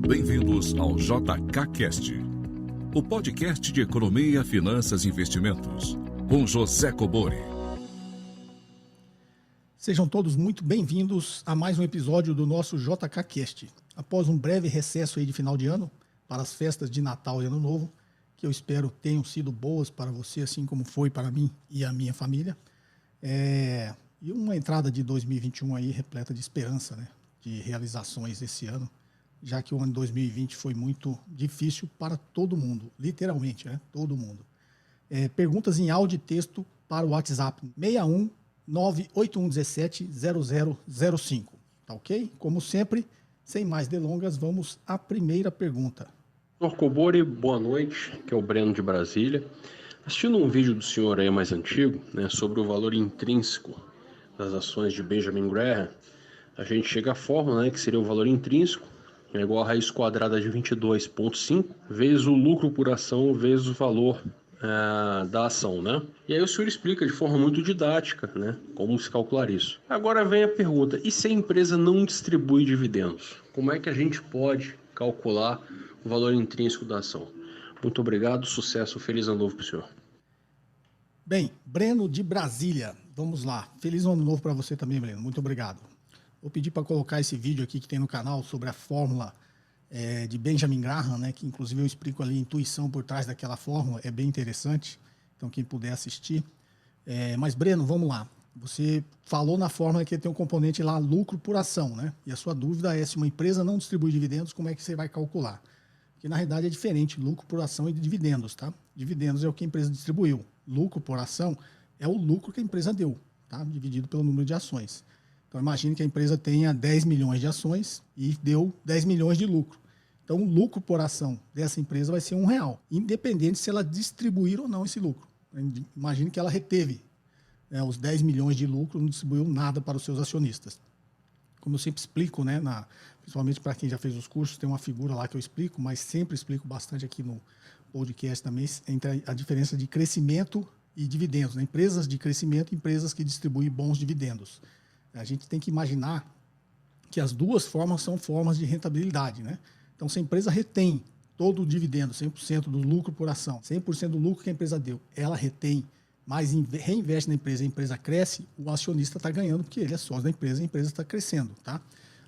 Bem-vindos ao JKCast, o podcast de economia, finanças e investimentos, com José Cobori. Sejam todos muito bem-vindos a mais um episódio do nosso JKCast. Após um breve recesso aí de final de ano, para as festas de Natal e Ano Novo, que eu espero tenham sido boas para você, assim como foi para mim e a minha família. E uma entrada de 2021 aí repleta de esperança, né? De realizações esse ano, já que o ano 2020 foi muito difícil para todo mundo, literalmente, né? Todo mundo. Perguntas em áudio e texto para o WhatsApp 61 98117 0005, tá ok? Como sempre, sem mais delongas, vamos à primeira pergunta. Senhor Cobori, boa noite, que é o Breno de Brasília. Assistindo um vídeo do senhor aí mais antigo, né, sobre o valor intrínseco das ações de Benjamin Graham, a gente chega à fórmula, né, que seria o valor intrínseco, é igual a raiz quadrada de 22,5 vezes o lucro por ação vezes o valor da ação, né? E aí o senhor explica de forma muito didática, né, como se calcular isso. Agora vem a pergunta, e se a empresa não distribui dividendos? Como é que a gente pode calcular o valor intrínseco da ação? Muito obrigado, sucesso, feliz ano novo para o senhor. Bem, Breno de Brasília, vamos lá. Feliz ano novo para você também, Breno. Muito obrigado. Vou pedir para colocar esse vídeo aqui que tem no canal sobre a fórmula de Benjamin Graham, né? Que inclusive eu explico ali a intuição por trás daquela fórmula, é bem interessante. Então quem puder assistir. Mas Breno, vamos lá. Você falou na fórmula que tem um componente lá, lucro por ação, né? E a sua dúvida é se uma empresa não distribui dividendos, como é que você vai calcular? Porque na realidade é diferente, lucro por ação e dividendos, tá? Dividendos é o que a empresa distribuiu. Lucro por ação é o lucro que a empresa deu, tá? Dividido pelo número de ações. Então imagine que a empresa tenha 10 milhões de ações e deu 10 milhões de lucro. Então o lucro por ação dessa empresa vai ser R$1, independente se ela distribuir ou não esse lucro. Imagine que ela reteve os 10 milhões de lucro, não distribuiu nada para os seus acionistas. Como eu sempre explico, né, principalmente para quem já fez os cursos, tem uma figura lá que eu explico, mas sempre explico bastante aqui no podcast também, entre a diferença de crescimento e dividendos, né? Empresas de crescimento e empresas que distribuem bons dividendos. A gente tem que imaginar que as duas formas são formas de rentabilidade, né? Então, se a empresa retém todo o dividendo, 100% do lucro por ação, 100% do lucro que a empresa deu, ela retém, mas reinveste na empresa, a empresa cresce, o acionista está ganhando porque ele é sócio da empresa, a empresa está crescendo, tá?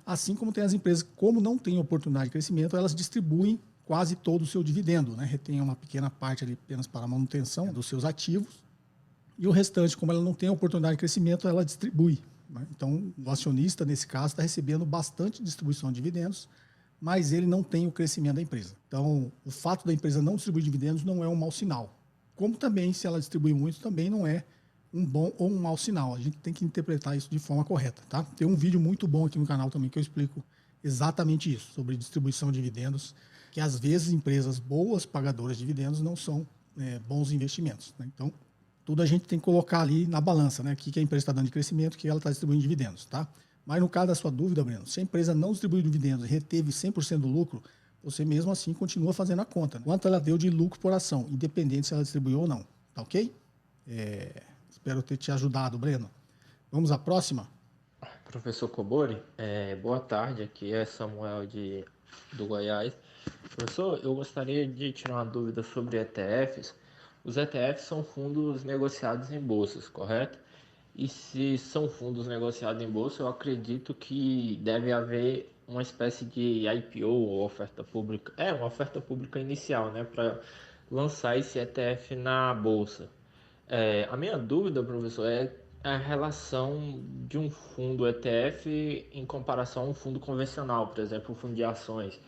Assim como tem as empresas, como não têm oportunidade de crescimento, elas distribuem quase todo o seu dividendo, né? Retém uma pequena parte ali apenas para a manutenção dos seus ativos e o restante, como ela não tem oportunidade de crescimento, ela distribui, né? Então, o acionista, nesse caso, está recebendo bastante distribuição de dividendos, mas ele não tem o crescimento da empresa. Então, o fato da empresa não distribuir dividendos não é um mau sinal. Como também, se ela distribui muito, também não é um bom ou um mau sinal. A gente tem que interpretar isso de forma correta, tá? Tem um vídeo muito bom aqui no canal também que eu explico exatamente isso, sobre distribuição de dividendos, que às vezes empresas boas pagadoras de dividendos não são bons investimentos, né? Então, tudo a gente tem que colocar ali na balança, né? O que a empresa está dando de crescimento, o que ela está distribuindo de dividendos, tá? Mas no caso da sua dúvida, Breno, se a empresa não distribui dividendos e reteve 100% do lucro, você mesmo assim continua fazendo a conta, né? Quanto ela deu de lucro por ação, independente se ela distribuiu ou não, tá ok? Espero ter te ajudado, Breno. Vamos à próxima? Professor Cobori, boa tarde, aqui é Samuel do Goiás. Professor, eu gostaria de tirar uma dúvida sobre ETFs. Os ETFs são fundos negociados em bolsas, correto? E se são fundos negociados em bolsa, eu acredito que deve haver uma espécie de IPO ou oferta pública, uma oferta pública inicial, né, para lançar esse ETF na bolsa. A minha dúvida, professor, é a relação de um fundo ETF em comparação a um fundo convencional, por exemplo, um fundo de ações.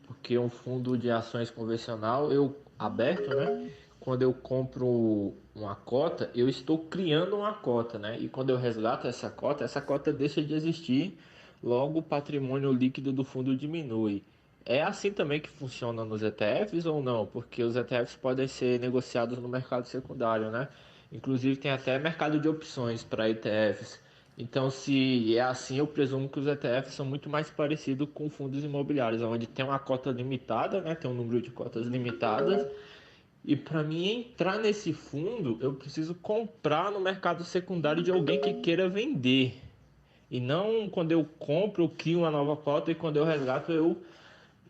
Porque um fundo de ações convencional, aberto, né? Quando eu compro uma cota, eu estou criando uma cota, né? E quando eu resgato essa cota deixa de existir, logo o patrimônio líquido do fundo diminui. É assim também que funciona nos ETFs ou não? Porque os ETFs podem ser negociados no mercado secundário, né? Inclusive tem até mercado de opções para ETFs. Então, se é assim, eu presumo que os ETFs são muito mais parecidos com fundos imobiliários, onde tem uma cota limitada, né? Tem um número de cotas limitadas. E para mim entrar nesse fundo, eu preciso comprar no mercado secundário de alguém que queira vender. E não quando eu compro, eu crio uma nova cota e quando eu resgato, eu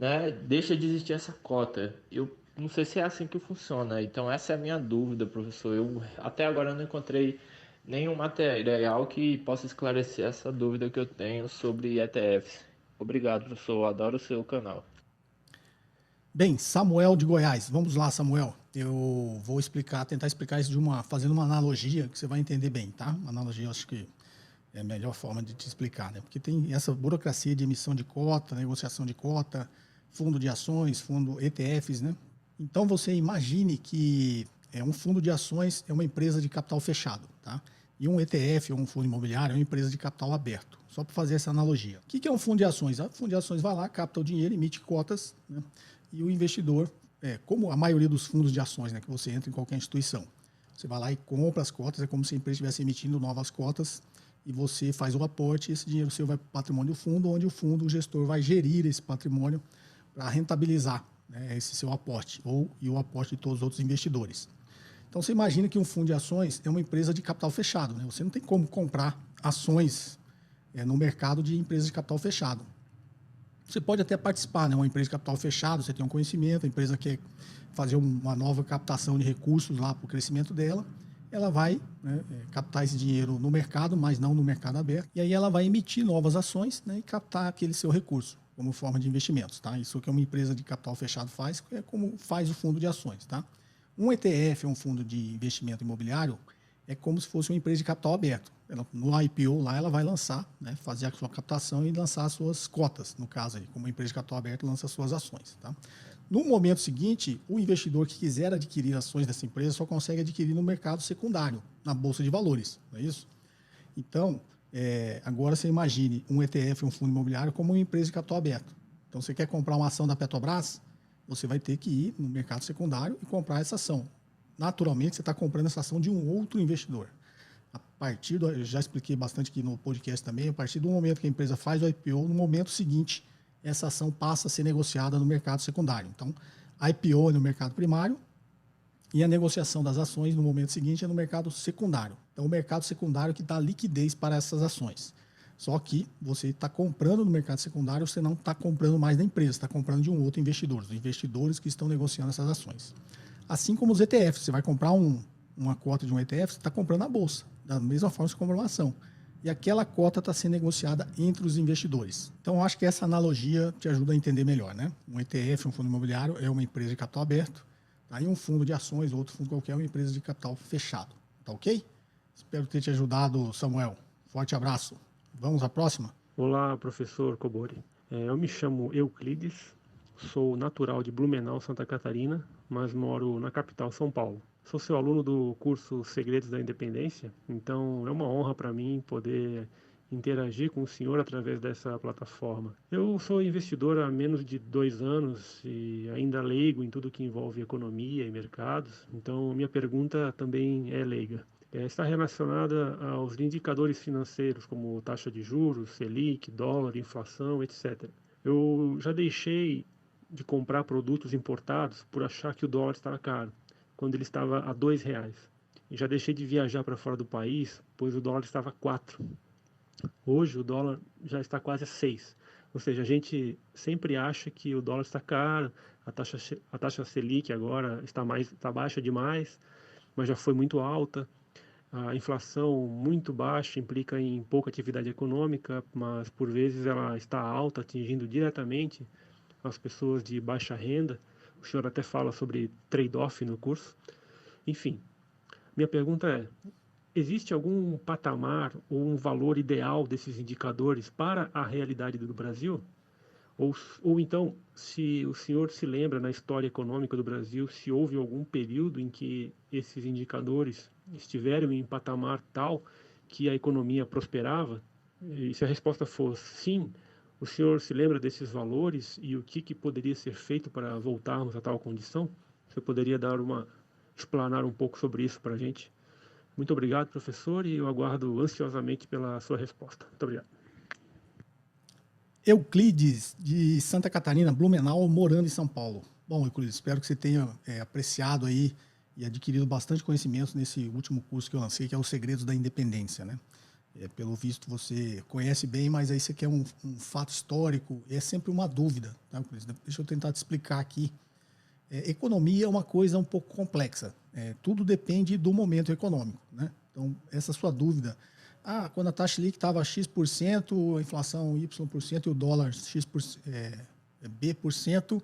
né, deixa de existir essa cota. Eu não sei se é assim que funciona. Então essa é a minha dúvida, professor. Eu até agora não encontrei nenhum material que possa esclarecer essa dúvida que eu tenho sobre ETFs. Obrigado, professor. Eu adoro o seu canal. Bem, Samuel de Goiás. Vamos lá, Samuel. Eu vou tentar explicar isso fazendo uma analogia que você vai entender bem, tá? Uma analogia, eu acho que é a melhor forma de te explicar, né? Porque tem essa burocracia de emissão de cota, negociação de cota, fundo de ações, fundo ETFs, né? Então você imagine que um fundo de ações é uma empresa de capital fechado, tá? E um ETF ou um fundo imobiliário é uma empresa de capital aberto. Só para fazer essa analogia. O que é um fundo de ações? O fundo de ações vai lá, capta o dinheiro, emite cotas, né? E o investidor, como a maioria dos fundos de ações, né, que você entra em qualquer instituição, você vai lá e compra as cotas, é como se a empresa estivesse emitindo novas cotas e você faz o aporte, e esse dinheiro seu vai para o patrimônio do fundo, onde o gestor vai gerir esse patrimônio para rentabilizar, né, esse seu aporte e o aporte de todos os outros investidores. Então você imagina que um fundo de ações é uma empresa de capital fechado, né? Você não tem como comprar ações no mercado de empresas de capital fechado. Você pode até participar, né? Uma empresa de capital fechado, você tem um conhecimento, a empresa quer fazer uma nova captação de recursos lá para o crescimento dela, ela vai, né, captar esse dinheiro no mercado, mas não no mercado aberto, e aí ela vai emitir novas ações, né, e captar aquele seu recurso como forma de investimentos, tá? Isso que uma empresa de capital fechado faz, é como faz o fundo de ações, tá? Um ETF, um fundo de investimento imobiliário, é como se fosse uma empresa de capital aberto. No IPO lá ela vai lançar, né, fazer a sua captação e lançar as suas cotas, no caso aí, como uma empresa de capital aberto lança as suas ações, tá? No momento seguinte, o investidor que quiser adquirir ações dessa empresa só consegue adquirir no mercado secundário, na Bolsa de Valores, não é isso? Então, agora você imagine um ETF, um fundo imobiliário, como uma empresa de capital aberto. Então, você quer comprar uma ação da Petrobras, você vai ter que ir no mercado secundário e comprar essa ação. Naturalmente, você está comprando essa ação de um outro investidor. Eu já expliquei bastante aqui no podcast também, a partir do momento que a empresa faz o IPO, no momento seguinte, essa ação passa a ser negociada no mercado secundário. Então, a IPO é no mercado primário e a negociação das ações no momento seguinte é no mercado secundário. Então, o mercado secundário que dá liquidez para essas ações. Só que você está comprando no mercado secundário, você não está comprando mais da empresa, está comprando de um outro investidor, os investidores que estão negociando essas ações. Assim como os ETFs, você vai comprar uma cota de um ETF, você está comprando na bolsa, da mesma forma que você compra uma ação. E aquela cota está sendo negociada entre os investidores. Então, eu acho que essa analogia te ajuda a entender melhor, né? Um ETF, um fundo imobiliário, é uma empresa de capital aberto, tá? E um fundo de ações, outro fundo qualquer, é uma empresa de capital fechado. Tá ok? Espero ter te ajudado, Samuel. Forte abraço. Vamos à próxima? Olá, professor Cobori. Eu me chamo Euclides, sou natural de Blumenau, Santa Catarina, mas moro na capital, São Paulo. Sou seu aluno do curso Segredos da Independência, então é uma honra para mim poder interagir com o senhor através dessa plataforma. Eu sou investidor há menos de 2 anos e ainda leigo em tudo que envolve economia e mercados, então minha pergunta também é leiga. Está relacionada aos indicadores financeiros, como taxa de juros, Selic, dólar, inflação, etc. Eu já deixei de comprar produtos importados por achar que o dólar estava caro, quando ele estava a R$2. E já deixei de viajar para fora do país, pois o dólar estava a 4. Hoje o dólar já está quase a 6. Ou seja, a gente sempre acha que o dólar está caro, a taxa Selic agora está baixa demais, mas já foi muito alta. A inflação muito baixa implica em pouca atividade econômica, mas por vezes ela está alta, atingindo diretamente as pessoas de baixa renda. O senhor até fala sobre trade-off no curso. Enfim, minha pergunta é: existe algum patamar ou um valor ideal desses indicadores para a realidade do Brasil? Ou então, se o senhor se lembra na história econômica do Brasil, se houve algum período em que esses indicadores estiveram em patamar tal que a economia prosperava? E se a resposta for sim, o senhor se lembra desses valores e o que poderia ser feito para voltarmos a tal condição? Você poderia explanar um pouco sobre isso para a gente? Muito obrigado, professor, e eu aguardo ansiosamente pela sua resposta. Muito obrigado. Euclides, de Santa Catarina, Blumenau, morando em São Paulo. Bom, Euclides, espero que você tenha apreciado aí e adquirido bastante conhecimento nesse último curso que eu lancei, que é os Segredos da Independência, né? Pelo visto você conhece bem, mas aí você quer um fato histórico, é sempre uma dúvida. Tá? Deixa eu tentar te explicar aqui. Economia é uma coisa um pouco complexa. Tudo depende do momento econômico. Né? Então, essa sua dúvida. Quando a taxa Selic estava X%, a inflação Y% e o dólar B%,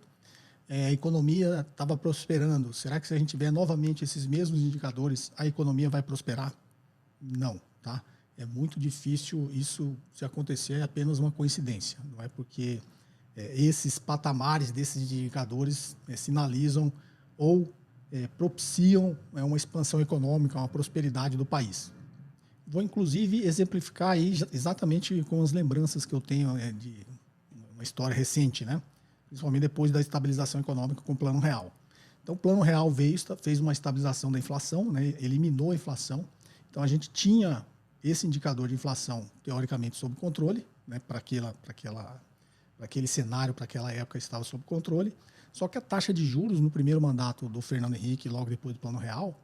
a economia estava prosperando. Será que se a gente tiver novamente esses mesmos indicadores, a economia vai prosperar? Não, tá? É muito difícil isso, se acontecer, é apenas uma coincidência. Não é porque esses patamares desses indicadores sinalizam ou propiciam uma expansão econômica, uma prosperidade do país. Vou, inclusive, exemplificar aí exatamente com as lembranças que eu tenho de uma história recente, né? Principalmente depois da estabilização econômica com o Plano Real. Então, o Plano Real fez uma estabilização da inflação, né? Eliminou a inflação. Então, a gente tinha esse indicador de inflação, teoricamente, sob controle, né? Para aquele cenário, para aquela época, estava sob controle. Só que a taxa de juros, no primeiro mandato do Fernando Henrique, logo depois do Plano Real,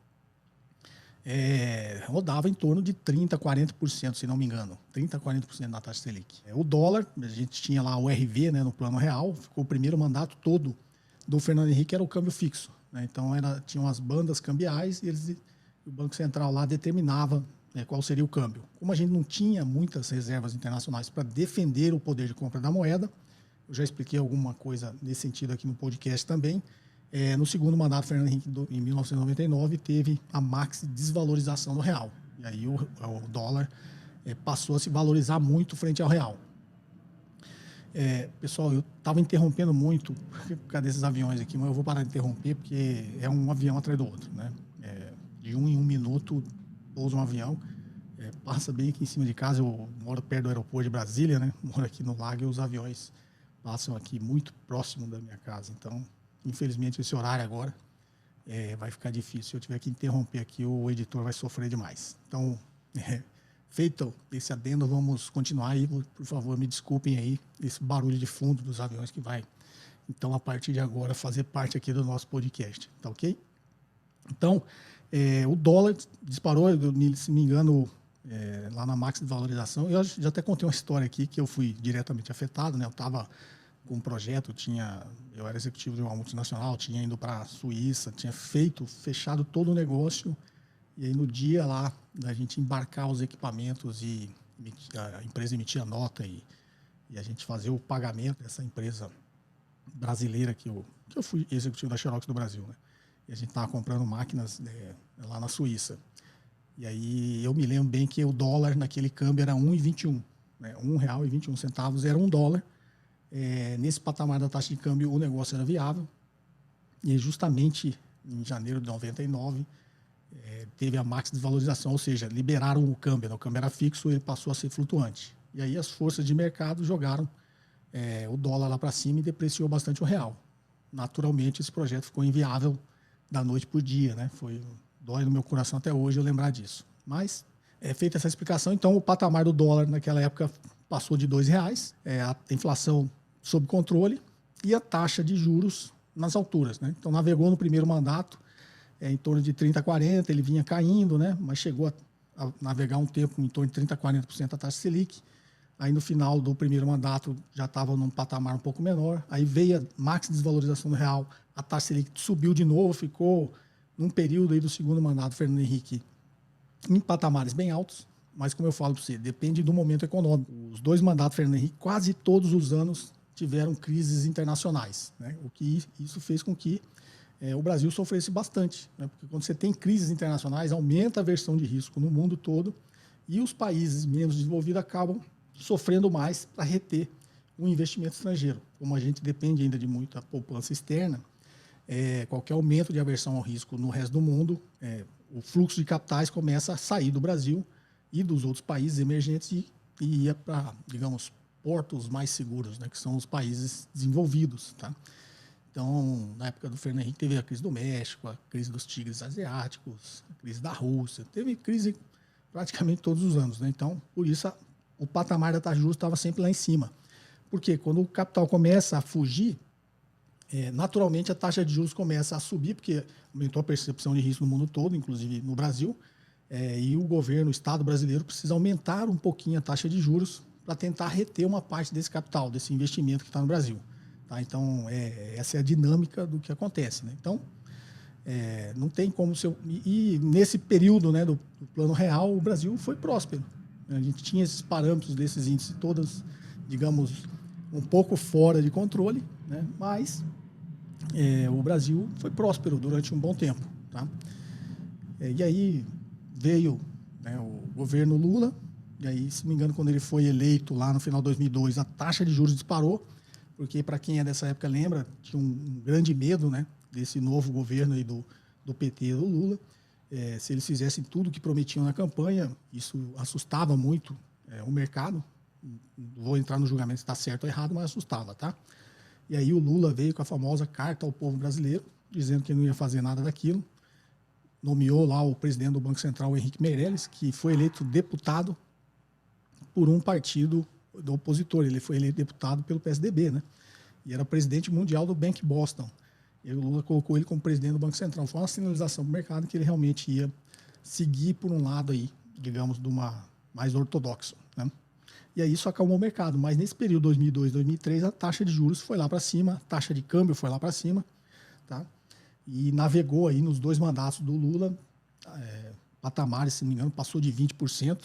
rodava em torno de 30%, 40%, se não me engano. 30%, 40% da taxa Selic. O dólar, a gente tinha lá o RV, né, no Plano Real, ficou o primeiro mandato todo do Fernando Henrique, era o câmbio fixo. Né? Então, tinham as bandas cambiais e o Banco Central lá determinava qual seria o câmbio. Como a gente não tinha muitas reservas internacionais para defender o poder de compra da moeda, eu já expliquei alguma coisa nesse sentido aqui no podcast também. No segundo mandato, Fernando Henrique, em 1999, teve a máxima desvalorização do real. E aí o dólar passou a se valorizar muito frente ao real. Pessoal, eu estava interrompendo muito por causa desses aviões aqui, mas eu vou parar de interromper porque é um avião atrás do outro. Né? De 1 em 1 minuto pousa um avião, passa bem aqui em cima de casa. Eu moro perto do aeroporto de Brasília, né? Moro aqui no lago e os aviões passam aqui muito próximo da minha casa. Então, infelizmente, esse horário agora vai ficar difícil. Se eu tiver que interromper aqui, o editor vai sofrer demais. Então, feito esse adendo, vamos continuar aí. Por favor, me desculpem aí esse barulho de fundo dos aviões que vai, então, a partir de agora, fazer parte aqui do nosso podcast. Tá ok? Então, o dólar disparou, se não me engano, lá na máxima de valorização. Eu já até contei uma história aqui que eu fui diretamente afetado, né? Eu estava com um projeto, eu era executivo de uma multinacional, tinha ido para a Suíça, tinha fechado todo o negócio, e aí no dia lá da gente embarcar os equipamentos e a empresa emitia nota e a gente fazer o pagamento dessa empresa brasileira que eu fui executivo da Xerox do Brasil, né? E a gente estava comprando máquinas lá na Suíça. E aí eu me lembro bem que o dólar naquele câmbio era 1,21, né? R$1,21 era $1. Nesse patamar da taxa de câmbio, o negócio era viável. E justamente em janeiro de 99, teve a máxima desvalorização, ou seja, liberaram o câmbio. Né? O câmbio era fixo, ele passou a ser flutuante. E aí as forças de mercado jogaram o dólar lá para cima e depreciou bastante o real. Naturalmente, esse projeto ficou inviável da noite para o dia. Né? Dói no meu coração até hoje eu lembrar disso. Mas, feita essa explicação, então o patamar do dólar naquela época passou de R$2, a inflação sob controle e a taxa de juros nas alturas. Né? Então, navegou no primeiro mandato em torno de 30% a 40%, ele vinha caindo, né? Mas chegou a navegar um tempo em torno de 30% a 40% a taxa Selic. Aí, no final do primeiro mandato, já estava num patamar um pouco menor. Aí veio a máxima desvalorização do real, a taxa Selic subiu de novo, ficou num período aí do segundo mandato, Fernando Henrique, em patamares bem altos. Mas, como eu falo para você, depende do momento econômico. Os dois mandatos, Fernando Henrique, quase todos os anos tiveram crises internacionais, né? O que isso fez com que o Brasil sofresse bastante, né? Porque quando você tem crises internacionais, aumenta a aversão de risco no mundo todo e os países menos desenvolvidos acabam sofrendo mais para reter o investimento estrangeiro. Como a gente depende ainda de muita poupança externa, qualquer aumento de aversão ao risco no resto do mundo, o fluxo de capitais começa a sair do Brasil e dos outros países emergentes e ia para, digamos, portos mais seguros, né, que são os países desenvolvidos. Tá? Então, na época do Fernando Henrique, teve a crise do México, a crise dos tigres asiáticos, a crise da Rússia, teve crise praticamente todos os anos. Né? Então, por isso, o patamar da taxa de juros estava sempre lá em cima. Porque quando o capital começa a fugir, naturalmente a taxa de juros começa a subir, porque aumentou a percepção de risco no mundo todo, inclusive no Brasil, e o governo, o Estado brasileiro, precisa aumentar um pouquinho a taxa de juros para tentar reter uma parte desse capital, desse investimento que está no Brasil. Tá? Então, essa é a dinâmica do que acontece. Né? Então, não tem como... E nesse período, né, do Plano Real, o Brasil foi próspero. A gente tinha esses parâmetros desses índices todos, digamos, um pouco fora de controle, né? Mas o Brasil foi próspero durante um bom tempo. Tá? E aí veio, né, o governo Lula, e aí, se não me engano, quando ele foi eleito lá no final de 2002, a taxa de juros disparou, porque, para quem é dessa época lembra, tinha um grande medo, né, desse novo governo aí do PT e do Lula. Se eles fizessem tudo o que prometiam na campanha, isso assustava muito o mercado. Não vou entrar no julgamento se está certo ou errado, mas assustava, tá? E aí o Lula veio com a famosa carta ao povo brasileiro, dizendo que não ia fazer nada daquilo. Nomeou lá o presidente do Banco Central, o Henrique Meirelles, que foi eleito deputado por um partido do opositor. Ele foi eleito deputado pelo PSDB, né? E era presidente mundial do Bank Boston. E o Lula colocou ele como presidente do Banco Central. Foi uma sinalização para o mercado que ele realmente ia seguir por um lado aí, digamos, de uma mais ortodoxo, né? E aí isso acalmou o mercado. Mas nesse período 2002, 2003, a taxa de juros foi lá para cima, a taxa de câmbio foi lá para cima, tá? E navegou aí nos 2 mandatos do Lula, patamares, se não me engano, passou de 20%,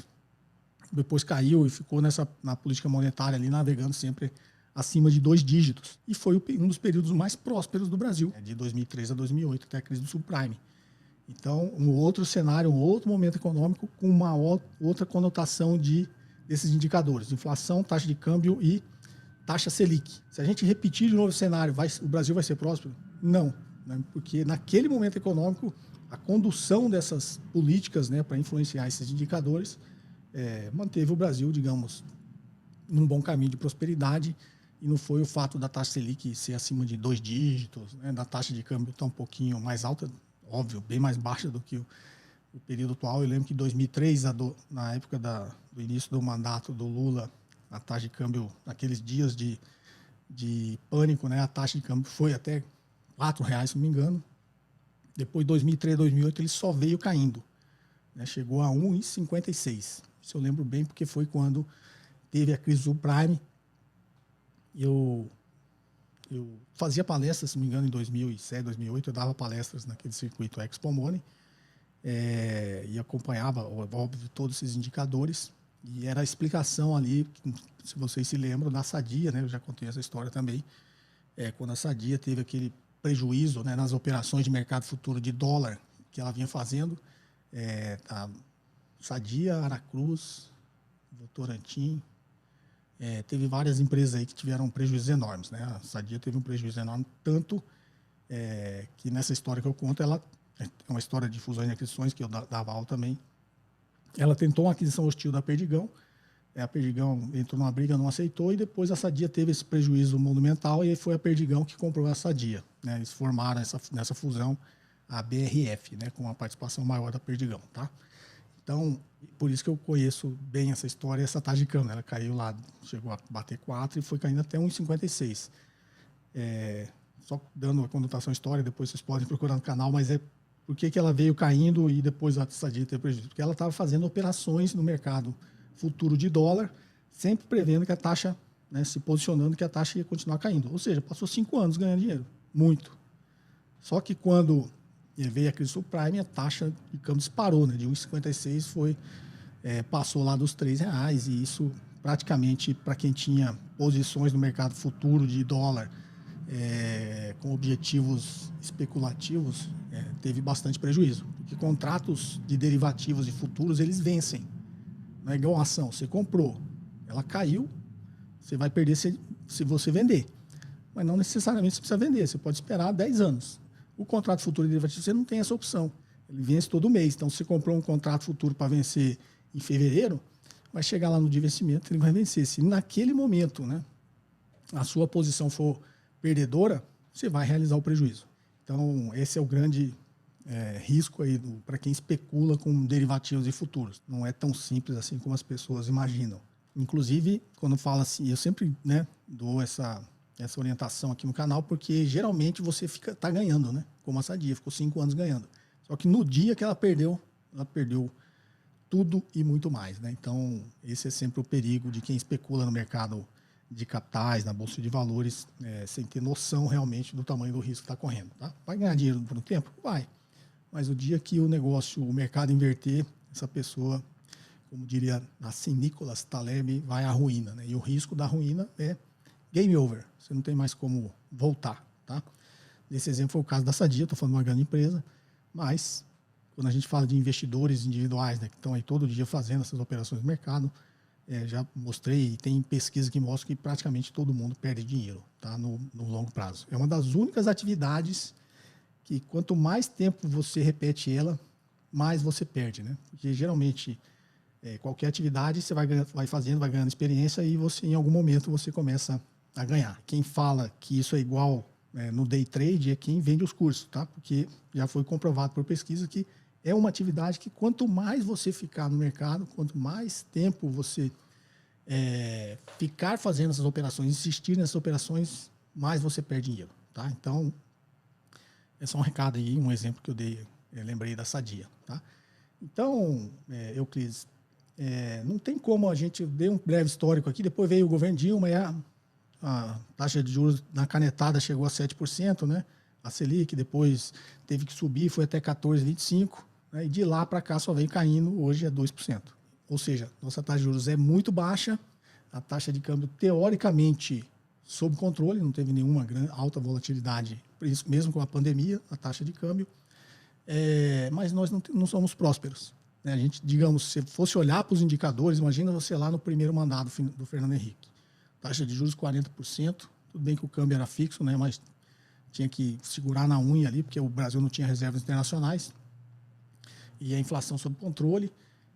depois caiu e ficou na política monetária ali, navegando sempre acima de 2 dígitos. E foi um dos períodos mais prósperos do Brasil, de 2003 a 2008, até a crise do subprime. Então, um outro cenário, um outro momento econômico com uma outra conotação desses indicadores, inflação, taxa de câmbio e taxa Selic. Se a gente repetir de novo o cenário, o Brasil vai ser próspero? Não, né? Porque naquele momento econômico, a condução dessas políticas, né, para influenciar esses indicadores manteve o Brasil, digamos, num bom caminho de prosperidade, e não foi o fato da taxa Selic ser acima de 2 dígitos, né, da taxa de câmbio estar um pouquinho mais alta, óbvio, bem mais baixa do que o período atual. Eu lembro que em 2003, na época do início do mandato do Lula, a taxa de câmbio, naqueles dias de pânico, né, a taxa de câmbio foi até R$4, se não me engano. Depois, 2003, 2008, ele só veio caindo, né, chegou a 1,56. Isso eu lembro bem, porque foi quando teve a crise do subprime. Eu fazia palestras, se não me engano, em 2007, 2008, eu dava palestras naquele circuito Expo Money, e acompanhava, óbvio, todos esses indicadores, e era a explicação ali, se vocês se lembram, da Sadia, né? Eu já contei essa história também, quando a Sadia teve aquele prejuízo, né, nas operações de mercado futuro de dólar que ela vinha fazendo, a Sadia, Aracruz, Votorantim, teve várias empresas aí que tiveram prejuízos enormes, né? A Sadia teve um prejuízo enorme, tanto que nessa história que eu conto, ela é uma história de fusões e aquisições, que eu dava aula também. Ela tentou uma aquisição hostil da Perdigão, a Perdigão entrou numa briga, não aceitou, e depois a Sadia teve esse prejuízo monumental, e aí foi a Perdigão que comprou a Sadia, né? Eles formaram nessa fusão a BRF, né, com uma participação maior da Perdigão, tá? Então, por isso que eu conheço bem essa história, essa taxa de câmbio. Ela caiu lá, chegou a bater 4 e foi caindo até 1,56. Só dando a conotação histórica, depois vocês podem procurar no canal, mas por que ela veio caindo e depois a Sadia teve prejuízo? Porque ela estava fazendo operações no mercado futuro de dólar, sempre prevendo que a taxa, né, se posicionando que a taxa ia continuar caindo. Ou seja, passou 5 anos ganhando dinheiro, muito. Só que quando veio a crise subprime, a taxa de câmbio disparou, né? De 1,56 passou lá dos R$3, e isso praticamente, para quem tinha posições no mercado futuro de dólar com objetivos especulativos, teve bastante prejuízo. Porque contratos de derivativos e futuros, eles vencem. Não é igual a ação. Você comprou, ela caiu, você vai perder se você vender. Mas não necessariamente você precisa vender, você pode esperar 10 anos. O contrato futuro de derivativo, você não tem essa opção. Ele vence todo mês. Então, se você comprou um contrato futuro para vencer em fevereiro, vai chegar lá no dia de vencimento, ele vai vencer. Se naquele momento, né, a sua posição for perdedora, você vai realizar o prejuízo. Então, esse é o grande risco aí para quem especula com derivativos e futuros. Não é tão simples assim como as pessoas imaginam. Inclusive, quando fala assim, eu sempre, né, dou essa orientação aqui no canal, porque geralmente você tá ganhando, né? Como a Sadia, ficou 5 anos ganhando. Só que no dia que ela perdeu tudo e muito mais, né? Então, esse é sempre o perigo de quem especula no mercado de capitais, na bolsa de valores, sem ter noção realmente do tamanho do risco que está correndo. Tá? Vai ganhar dinheiro por um tempo? Vai. Mas o dia que o mercado inverter, essa pessoa, como diria assim Nicolas Taleb, vai à ruína. Né? E o risco da ruína é game over. Você não tem mais como voltar. Tá? Nesse exemplo foi o caso da Sadia, estou falando de uma grande empresa, mas quando a gente fala de investidores individuais, né, que estão aí todo dia fazendo essas operações no mercado, já mostrei, e tem pesquisa que mostra que praticamente todo mundo perde dinheiro, tá, no longo prazo. É uma das únicas atividades que quanto mais tempo você repete ela, mais você perde, né? Porque geralmente qualquer atividade você vai fazendo, vai ganhando experiência e você em algum momento você começa a ganhar. Quem fala que isso é igual no day trade é quem vende os cursos, tá? Porque já foi comprovado por pesquisa que é uma atividade que quanto mais você ficar no mercado, quanto mais tempo você ficar fazendo essas operações, insistir nessas operações, mais você perde dinheiro, tá? Então, é só um recado aí, um exemplo que eu dei, lembrei da Sadia, tá? Então, Euclides, não tem como a gente dei um breve histórico aqui, depois veio o governo Dilma e a taxa de juros na canetada chegou a 7%, né? A Selic depois teve que subir, foi até 14,25%, né? E de lá para cá só vem caindo, hoje é 2%. Ou seja, nossa taxa de juros é muito baixa, a taxa de câmbio teoricamente sob controle, não teve nenhuma alta volatilidade, mesmo com a pandemia, a taxa de câmbio, mas nós não somos prósperos. Né? A gente, digamos, se fosse olhar para os indicadores, imagina você lá no primeiro mandato do Fernando Henrique, taxa de juros 40%, tudo bem que o câmbio era fixo, né? Mas tinha que segurar na unha ali, porque o Brasil não tinha reservas internacionais, e a inflação sob controle.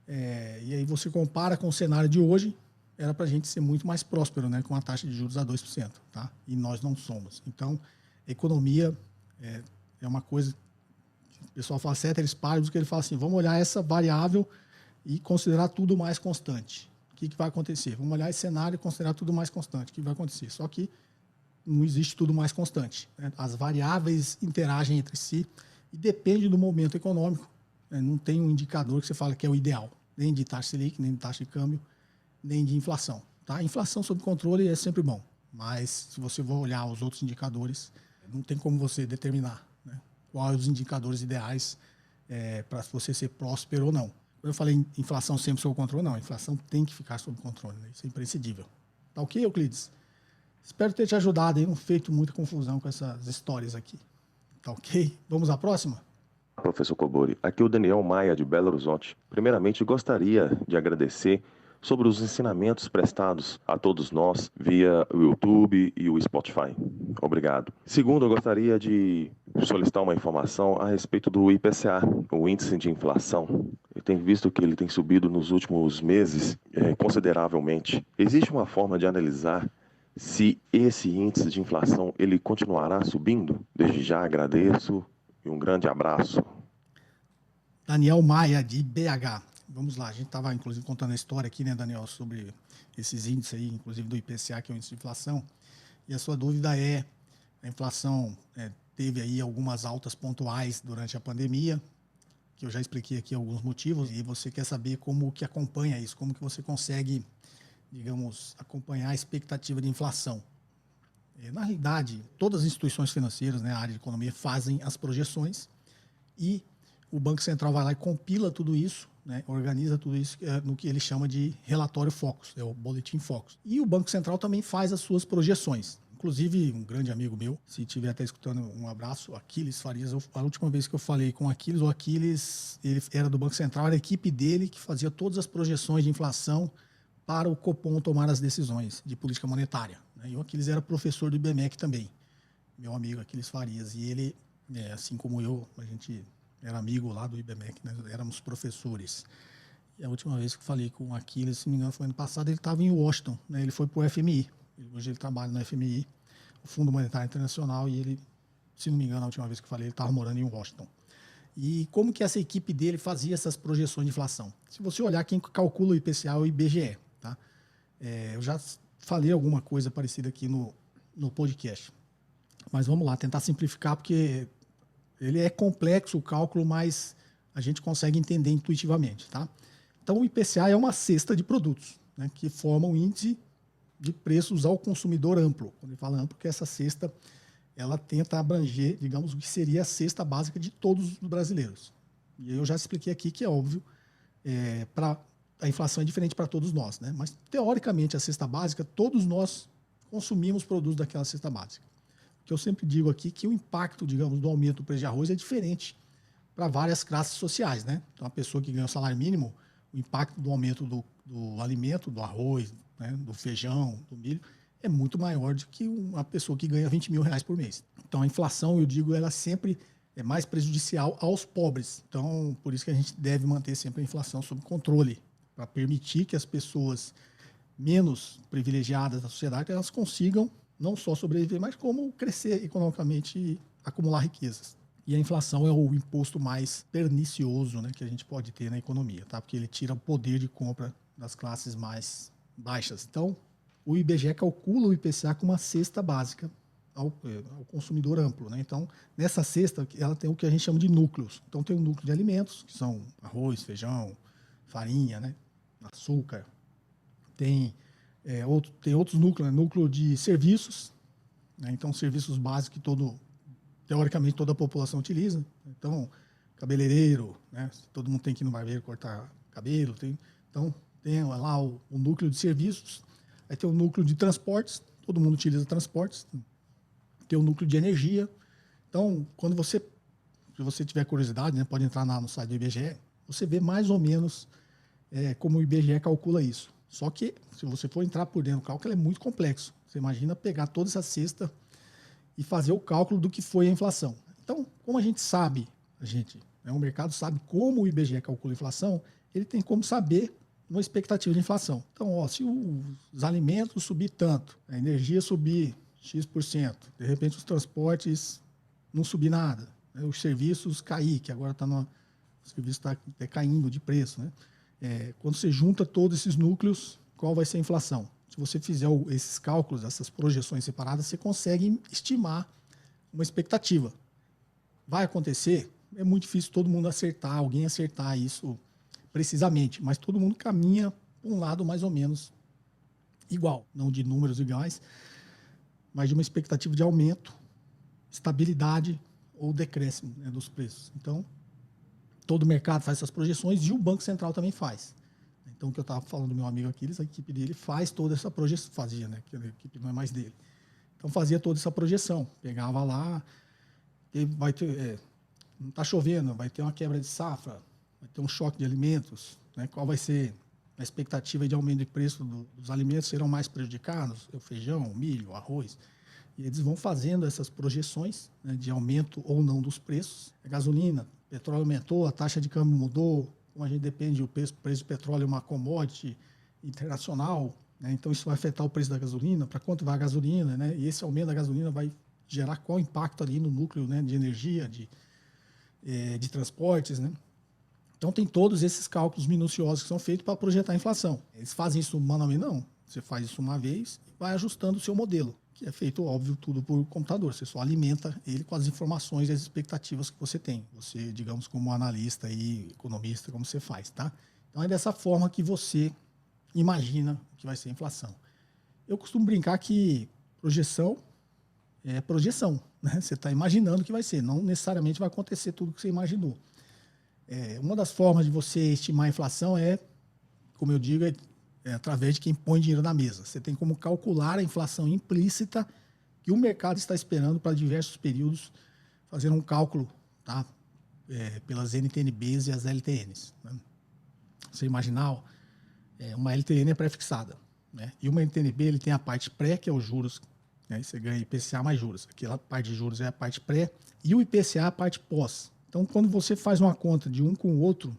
E aí você compara com o cenário de hoje, era para a gente ser muito mais próspero, né, com a taxa de juros a 2%, tá? E nós não somos. Então, economia é uma coisa que o pessoal fala ceteris paribus, que ele fala assim, vamos olhar essa variável e considerar tudo mais constante. O que vai acontecer? Vamos olhar esse cenário e considerar tudo mais constante. O que vai acontecer? Só que não existe tudo mais constante. Né? As variáveis interagem entre si e depende do momento econômico. Não tem um indicador que você fala que é o ideal, nem de taxa Selic, nem de taxa de câmbio, nem de inflação. Tá? A inflação sob controle é sempre bom, mas se você for olhar os outros indicadores, não tem como você determinar, né, quais os indicadores ideais para você ser próspero ou não. Quando eu falei inflação sempre sob controle, não, a inflação tem que ficar sob controle, né? Isso é imprescindível. Tá ok, Euclides? Espero ter te ajudado aí, não feito muita confusão com essas histórias aqui. Tá ok? Vamos à próxima? Professor Cobori, aqui é o Daniel Maia, de Belo Horizonte. Primeiramente, gostaria de agradecer sobre os ensinamentos prestados a todos nós via o YouTube e o Spotify. Obrigado. Segundo, eu gostaria de solicitar uma informação a respeito do IPCA, o Índice de Inflação. Eu tenho visto que ele tem subido nos últimos meses consideravelmente. Existe uma forma de analisar se esse índice de inflação ele continuará subindo? Desde já agradeço. E um grande abraço. Daniel Maia, de BH. Vamos lá, a gente estava, inclusive, contando a história aqui, né, Daniel, sobre esses índices aí, inclusive do IPCA, que é o índice de inflação. E a sua dúvida é, a inflação teve aí algumas altas pontuais durante a pandemia, que eu já expliquei aqui alguns motivos, e você quer saber como que acompanha isso, como que você consegue, digamos, acompanhar a expectativa de inflação. Na realidade, todas as instituições financeiras, né, a área de economia, fazem as projeções e o Banco Central vai lá e compila tudo isso, né, organiza tudo isso no que ele chama de relatório Focus, é o Boletim Focus. E o Banco Central também faz as suas projeções. Inclusive, um grande amigo meu, se estiver até escutando, um abraço, Aquiles Farias. A última vez que eu falei com o Aquiles, ele era do Banco Central, era a equipe dele que fazia todas as projeções de inflação para o Copom tomar as decisões de política monetária. E o Aquiles era professor do IBMEC também, meu amigo Aquiles Farias. E ele, assim como eu, a gente era amigo lá do IBMEC, né? Éramos professores. E a última vez que eu falei com o Aquiles, se não me engano, foi ano passado, ele estava em Washington, né? Ele foi para o FMI. Hoje ele trabalha no FMI, o Fundo Monetário Internacional, e ele, se não me engano, a última vez que eu falei, ele estava morando em Washington. E como que essa equipe dele fazia essas projeções de inflação? Se você olhar, quem calcula o IPCA é o IBGE, tá? Eu já falei alguma coisa parecida aqui no podcast. Mas vamos lá, tentar simplificar, porque ele é complexo o cálculo, mas a gente consegue entender intuitivamente, tá? Então, o IPCA é uma cesta de produtos, né, que forma um índice de preços ao consumidor amplo. Quando ele fala amplo, porque essa cesta ela tenta abranger, digamos, o que seria a cesta básica de todos os brasileiros. E eu já expliquei aqui que é óbvio, a inflação é diferente para todos nós, né? Mas, teoricamente, a cesta básica, todos nós consumimos produtos daquela cesta básica. O que eu sempre digo aqui que o impacto, digamos, do aumento do preço de arroz é diferente para várias classes sociais, né? Então, a pessoa que ganha o salário mínimo, o impacto do aumento do alimento, do arroz, né, do feijão, do milho, é muito maior do que uma pessoa que ganha 20 mil reais por mês. Então, a inflação, eu digo, ela sempre é mais prejudicial aos pobres. Então, por isso que a gente deve manter sempre a inflação sob controle, para permitir que as pessoas menos privilegiadas da sociedade elas consigam não só sobreviver, mas como crescer economicamente e acumular riquezas. E a inflação é o imposto mais pernicioso, né, que a gente pode ter na economia, tá? Porque ele tira o poder de compra das classes mais baixas. Então, o IBGE calcula o IPCA com uma cesta básica ao consumidor amplo, né? Então, nessa cesta, ela tem o que a gente chama de núcleos. Então, tem um núcleo de alimentos, que são arroz, feijão, farinha, né? Açúcar. Tem outros núcleos, né? Núcleo de serviços, né? Então, serviços básicos que teoricamente toda a população utiliza. Então, cabeleireiro, né? Todo mundo tem que ir no barbeiro cortar cabelo. Então, tem lá o núcleo de serviços. Aí tem o núcleo de transportes, todo mundo utiliza transportes. Tem o núcleo de energia. Então, se você tiver curiosidade, né, pode entrar no site do IBGE, você vê mais ou menos como o IBGE calcula isso. Só que, se você for entrar por dentro do cálculo, é muito complexo. Você imagina pegar toda essa cesta e fazer o cálculo do que foi a inflação. Então, como a gente sabe, o mercado sabe como o IBGE calcula a inflação, ele tem como saber uma expectativa de inflação. Então, se os alimentos subir tanto, a energia subir X%, de repente os transportes não subir nada, né? Os serviços cair, que agora os serviços está caindo de preço, né? Quando você junta todos esses núcleos, qual vai ser a inflação? Se você fizer esses cálculos, essas projeções separadas, você consegue estimar uma expectativa. Vai acontecer? É muito difícil alguém acertar isso precisamente, mas todo mundo caminha para um lado mais ou menos igual, não de números iguais, mas de uma expectativa de aumento, estabilidade ou decréscimo, né, dos preços. Então, todo o mercado faz essas projeções e o Banco Central também faz. Então, o que eu estava falando do meu amigo Aquiles, a equipe dele faz toda essa projeção, fazia, né, que a equipe não é mais dele. Então, fazia toda essa projeção, pegava lá, vai ter, não está chovendo, vai ter uma quebra de safra, vai ter um choque de alimentos, né? Qual vai ser a expectativa de aumento de preço dos alimentos? Serão mais prejudicados? O feijão, o milho, o arroz. E eles vão fazendo essas projeções, né, de aumento ou não dos preços. A gasolina, o petróleo aumentou, a taxa de câmbio mudou, como a gente depende, o preço do petróleo é uma commodity internacional, né? Então isso vai afetar o preço da gasolina, para quanto vai a gasolina, né? E esse aumento da gasolina vai gerar qual impacto ali no núcleo, né, de energia, de transportes, né? Então, tem todos esses cálculos minuciosos que são feitos para projetar a inflação. Eles fazem isso manualmente? Não. Você faz isso uma vez e vai ajustando o seu modelo, que é feito, óbvio, tudo por computador. Você só alimenta ele com as informações e as expectativas que você tem. Você, digamos, como analista e economista, como você faz, tá? Então, é dessa forma que você imagina o que vai ser a inflação. Eu costumo brincar que projeção é projeção, né? Você está imaginando o que vai ser, não necessariamente vai acontecer tudo o que você imaginou. Uma das formas de você estimar a inflação como eu digo, através de quem põe dinheiro na mesa. Você tem como calcular a inflação implícita que o mercado está esperando para diversos períodos, fazendo um cálculo, tá? Pelas NTNBs e as LTNs. Né? Você imaginar, uma LTN é pré-fixada, né? E uma NTNB ele tem a parte pré, que é os juros, né? Você ganha IPCA mais juros. Aquela parte de juros é a parte pré, e o IPCA é a parte pós. Então, quando você faz uma conta de um com o outro,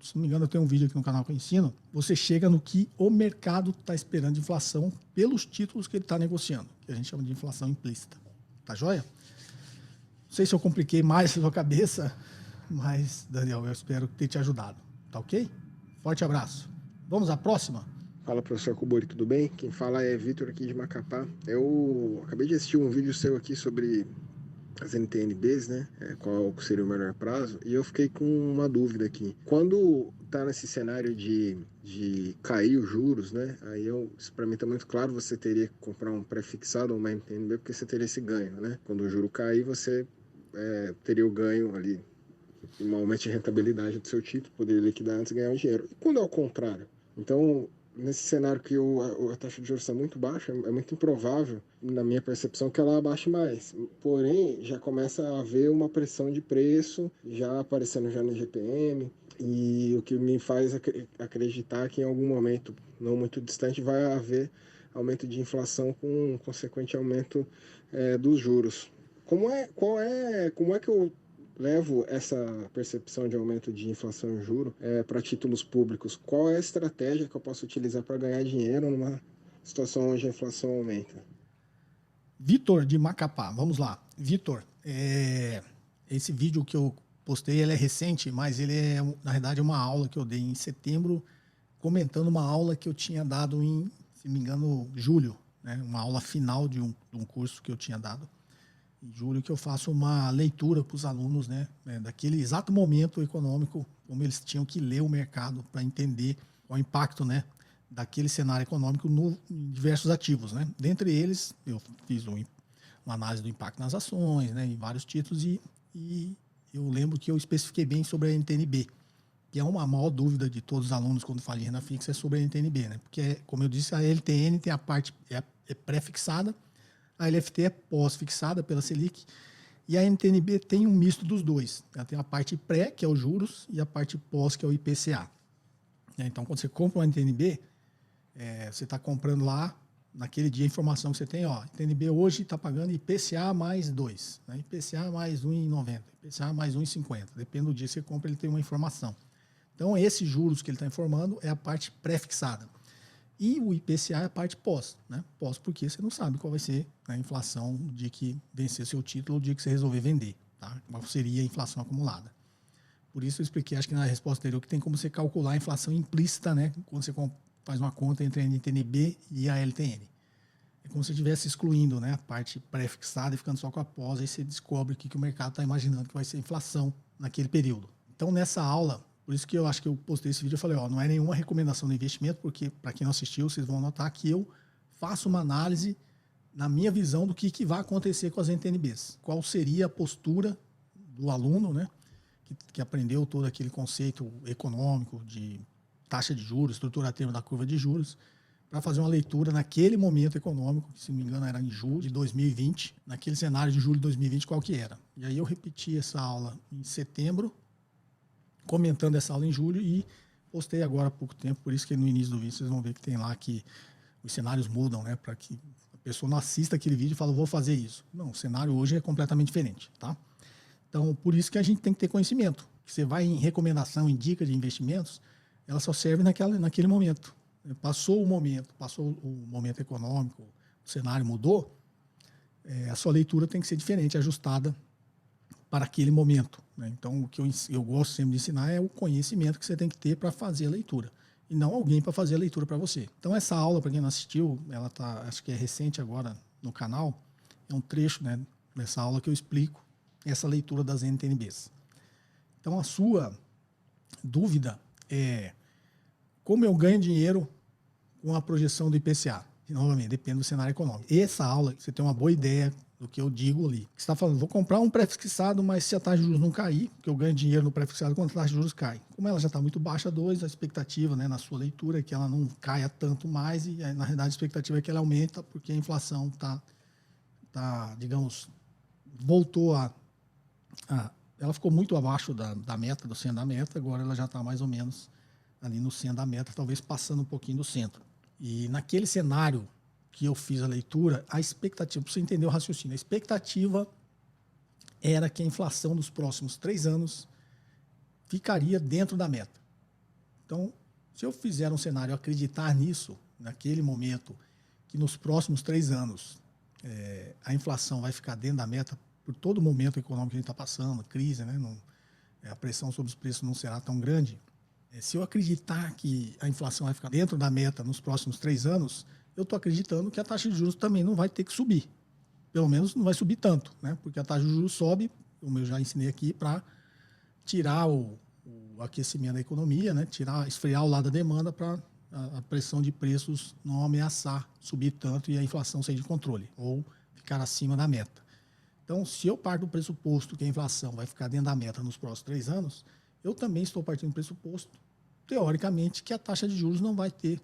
se não me engano, eu tenho um vídeo aqui no canal que eu ensino, você chega no que o mercado está esperando de inflação pelos títulos que ele está negociando, que a gente chama de inflação implícita. Tá joia? Não sei se eu compliquei mais a sua cabeça, mas, Daniel, eu espero ter te ajudado. Tá ok? Forte abraço. Vamos à próxima? Fala, professor Cobori, tudo bem? Quem fala é Vitor aqui de Macapá. Eu acabei de assistir um vídeo seu aqui sobre as NTN-Bs, né? Qual seria o melhor prazo? E eu fiquei com uma dúvida aqui. Quando está nesse cenário de cair os juros, né? Aí isso para mim está muito claro, você teria que comprar um pré-fixado ou uma NTN-B, porque você teria esse ganho, né? Quando o juro cair, você teria o ganho ali, um aumento de rentabilidade do seu título, poderia liquidar antes e ganhar o dinheiro. E quando é o contrário? Então, nesse cenário que a taxa de juros está muito baixa, é muito improvável, na minha percepção, que ela abaixe mais. Porém, já começa a haver uma pressão de preço, já aparecendo já no GPM, e o que me faz acreditar que em algum momento, não muito distante, vai haver aumento de inflação com um consequente aumento dos juros. Como é que eu levo essa percepção de aumento de inflação e juro para títulos públicos? Qual é a estratégia que eu posso utilizar para ganhar dinheiro numa situação onde a inflação aumenta? Vitor de Macapá, vamos lá. Vitor, esse vídeo que eu postei, ele é recente, mas ele é, na verdade, uma aula que eu dei em setembro, comentando uma aula que eu tinha dado em, se não me engano, julho, né? Uma aula final de um curso que eu tinha dado em julho, que eu faço uma leitura para os alunos, né, daquele exato momento econômico, como eles tinham que ler o mercado para entender o impacto, né, daquele cenário econômico em diversos ativos, né. Dentre eles, eu fiz uma análise do impacto nas ações, né, em vários títulos, e eu lembro que eu especifiquei bem sobre a NTN-B, que é uma maior dúvida de todos os alunos quando falam em renda fixa, é sobre a NTN-B, né, porque, como eu disse, a LTN tem a parte pré-fixada, a LFT é pós-fixada pela Selic, e a NTN-B tem um misto dos dois. Ela tem a parte pré, que é os juros, e a parte pós, que é o IPCA. Então, quando você compra uma NTN-B, você está comprando lá, naquele dia, a informação que você tem, ó, NTN-B hoje está pagando IPCA mais 2, né? IPCA mais 1,90, IPCA mais 1,50. Depende do dia que você compra, ele tem uma informação. Então, esses juros que ele está informando é a parte pré-fixada. E o IPCA é a parte pós, né? Pós porque você não sabe qual vai ser a inflação no dia que vencer seu título ou no dia que você resolver vender, tá? Qual seria a inflação acumulada. Por isso eu expliquei, acho que na resposta anterior, que tem como você calcular a inflação implícita, né? Quando você faz uma conta entre a NTN-B e a LTN. É como se você estivesse excluindo, né, a parte pré-fixada e ficando só com a pós, aí você descobre o que o mercado está imaginando que vai ser a inflação naquele período. Então, nessa aula, por isso que eu acho que eu postei esse vídeo, eu falei, ó, não é nenhuma recomendação de investimento, porque, para quem não assistiu, vocês vão notar que eu faço uma análise, na minha visão, do que vai acontecer com as NTN-Bs. Qual seria a postura do aluno, né, que aprendeu todo aquele conceito econômico de taxa de juros, estrutura a termo da curva de juros, para fazer uma leitura naquele momento econômico, que, se não me engano, era em julho de 2020, naquele cenário de julho de 2020, qual que era. E aí eu repeti essa aula em setembro, comentando essa aula em julho, e postei agora há pouco tempo, por isso que no início do vídeo vocês vão ver que tem lá que os cenários mudam, né, para que a pessoa não assista aquele vídeo e fale, vou fazer isso. Não, o cenário hoje é completamente diferente, tá? Então, por isso que a gente tem que ter conhecimento. Você vai em recomendação, em dica de investimentos, ela só serve naquele momento. Passou o momento econômico, o cenário mudou, a sua leitura tem que ser diferente, ajustada para aquele momento, né? Então, o que eu gosto sempre de ensinar é o conhecimento que você tem que ter para fazer a leitura, e não alguém para fazer a leitura para você. Então, essa aula, para quem não assistiu, ela tá, acho que é recente agora no canal, é um trecho, né, dessa aula que eu explico essa leitura das NTN-Bs. Então, a sua dúvida é como eu ganho dinheiro com a projeção do IPCA. E, novamente, depende do cenário econômico. Essa aula, você tem uma boa ideia do que eu digo ali. Você está falando, vou comprar um pré-fixado, mas se a taxa de juros não cair, porque eu ganho dinheiro no pré-fixado quando a taxa de juros cai. Como ela já está muito baixa, 2, a expectativa, né, na sua leitura é que ela não caia tanto mais, e na realidade a expectativa é que ela aumenta, porque a inflação digamos, voltou ela ficou muito abaixo da meta, do centro da meta, agora ela já está mais ou menos ali no centro da meta, talvez passando um pouquinho do centro. E naquele cenário que eu fiz a leitura, a expectativa, para você entender o raciocínio, a expectativa era que a inflação dos próximos 3 anos ficaria dentro da meta. Então, se eu fizer um cenário acreditar nisso, naquele momento, que nos próximos 3 anos a inflação vai ficar dentro da meta por todo o momento econômico que a gente está passando, crise, né? A pressão sobre os preços não será tão grande. Se eu acreditar que a inflação vai ficar dentro da meta nos próximos 3 anos, eu estou acreditando que a taxa de juros também não vai ter que subir. pelo menos não vai subir tanto, né? Porque a taxa de juros sobe, como eu já ensinei aqui, para tirar o aquecimento da economia, né? Esfriar o lado da demanda para a pressão de preços não ameaçar subir tanto e a inflação sair de controle ou ficar acima da meta. Então, se eu parto do pressuposto que a inflação vai ficar dentro da meta nos próximos 3 anos, eu também estou partindo do pressuposto, teoricamente, que a taxa de juros não vai ter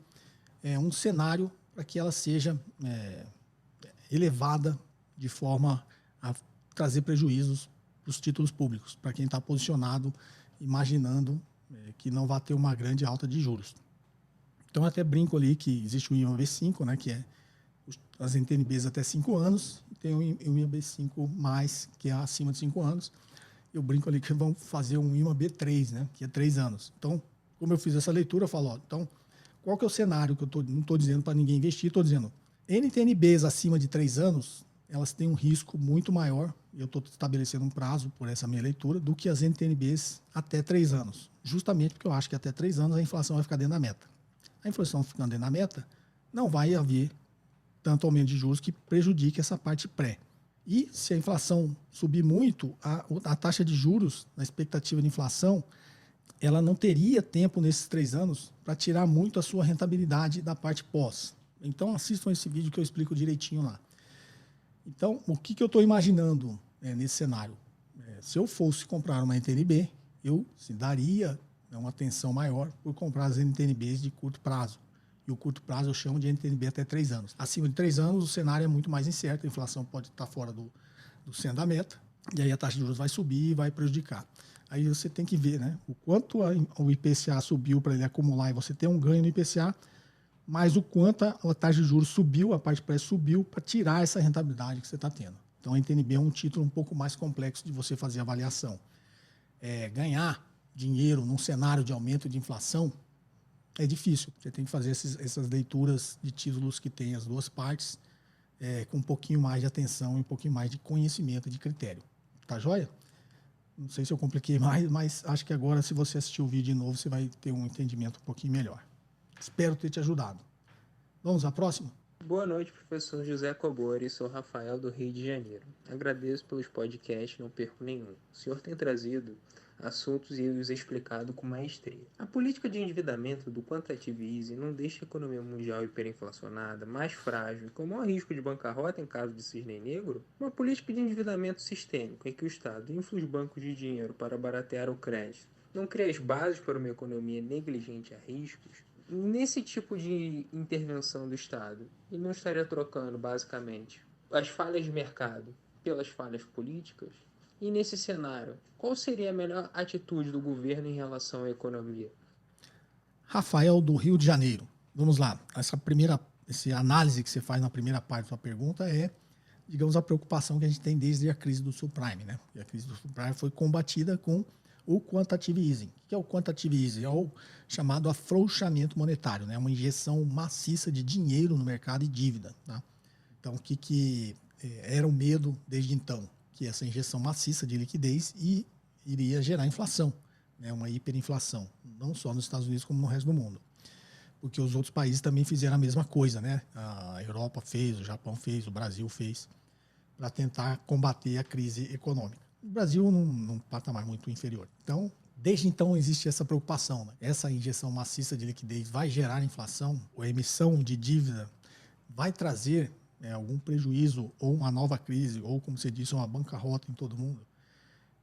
um cenário para que ela seja elevada de forma a trazer prejuízos para os títulos públicos, para quem está posicionado, imaginando que não vai ter uma grande alta de juros. Então, eu até brinco ali que existe o IMAB5, né, que é as NTNBs até 5 anos, e tem o IMAB5+, que é acima de 5 anos. Eu brinco ali que vão fazer um IMAB3, né, que é 3 anos. Então, como eu fiz essa leitura, eu falo, então, qual que é o cenário que eu não estou dizendo para ninguém investir, estou dizendo, NTNBs acima de 3 anos, elas têm um risco muito maior, e eu estou estabelecendo um prazo por essa minha leitura, do que as NTNBs até 3 anos. Justamente porque eu acho que até 3 anos a inflação vai ficar dentro da meta. A inflação ficando dentro da meta, não vai haver tanto aumento de juros que prejudique essa parte pré. E se a inflação subir muito, a taxa de juros, na expectativa de inflação, ela não teria tempo nesses 3 anos para tirar muito a sua rentabilidade da parte pós. Então assistam esse vídeo que eu explico direitinho lá. Então, o que eu estou imaginando nesse cenário? Se eu fosse comprar uma NTNB, eu daria uma atenção maior por comprar as NTNBs de curto prazo. E o curto prazo eu chamo de NTNB até 3 anos. Acima de 3 anos, o cenário é muito mais incerto, a inflação pode estar fora do centro da meta, e aí a taxa de juros vai subir e vai prejudicar. Aí você tem que ver, né, o quanto o IPCA subiu para ele acumular e você ter um ganho no IPCA, mas o quanto a taxa de juros subiu, a parte pré subiu para tirar essa rentabilidade que você está tendo. Então a NTNB é um título um pouco mais complexo de você fazer avaliação. Ganhar dinheiro num cenário de aumento de inflação é difícil. Você tem que fazer essas leituras de títulos que tem as duas partes com um pouquinho mais de atenção e um pouquinho mais de conhecimento, de critério. Tá joia? Não sei se eu compliquei mais, mas acho que agora, se você assistir o vídeo de novo, você vai ter um entendimento um pouquinho melhor. Espero ter te ajudado. Vamos à próxima? Boa noite, professor José Cobori, sou Rafael do Rio de Janeiro. Agradeço pelos podcasts, não perco nenhum. O senhor tem trazido assuntos e os explicado com maestria. A política de endividamento do quantitative easing não deixa a economia mundial hiperinflacionada, mais frágil e com maior risco de bancarrota em caso de cisne negro? Uma política de endividamento sistêmico em que o Estado infla os bancos de dinheiro para baratear o crédito não cria as bases para uma economia negligente a riscos? Nesse tipo de intervenção do Estado, ele não estaria trocando, basicamente, as falhas de mercado pelas falhas políticas? E nesse cenário, qual seria a melhor atitude do governo em relação à economia? Rafael, do Rio de Janeiro. Vamos lá. Essa análise que você faz na primeira parte da sua pergunta é, digamos, a preocupação que a gente tem desde a crise do subprime, né? E a crise do subprime foi combatida com o quantitative easing. O que é o quantitative easing? É o chamado afrouxamento monetário, né? Uma injeção maciça de dinheiro no mercado e dívida. Tá? Então, o que era o medo desde então? Que essa injeção maciça de liquidez iria gerar inflação, né? Uma hiperinflação, não só nos Estados Unidos como no resto do mundo. Porque os outros países também fizeram a mesma coisa, né? A Europa fez, o Japão fez, o Brasil fez, para tentar combater a crise econômica. O Brasil num patamar muito inferior. Então, desde então existe essa preocupação, né? Essa injeção maciça de liquidez vai gerar inflação, ou a emissão de dívida vai trazer algum prejuízo ou uma nova crise, ou, como você disse, uma bancarrota em todo mundo,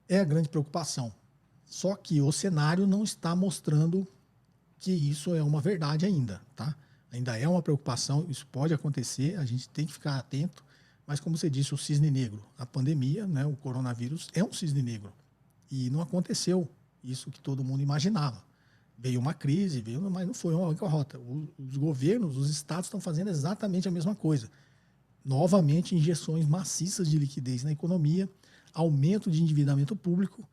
é a grande preocupação. Só que o cenário não está mostrando que isso é uma verdade ainda, tá? Ainda é uma preocupação, isso pode acontecer, a gente tem que ficar atento, mas como você disse, o cisne negro, a pandemia, né, o coronavírus é um cisne negro, e não aconteceu isso que todo mundo imaginava. Veio uma crise, mas não foi uma bancarrota. Os governos, os estados estão fazendo exatamente a mesma coisa. Novamente, injeções maciças de liquidez na economia, aumento de endividamento público,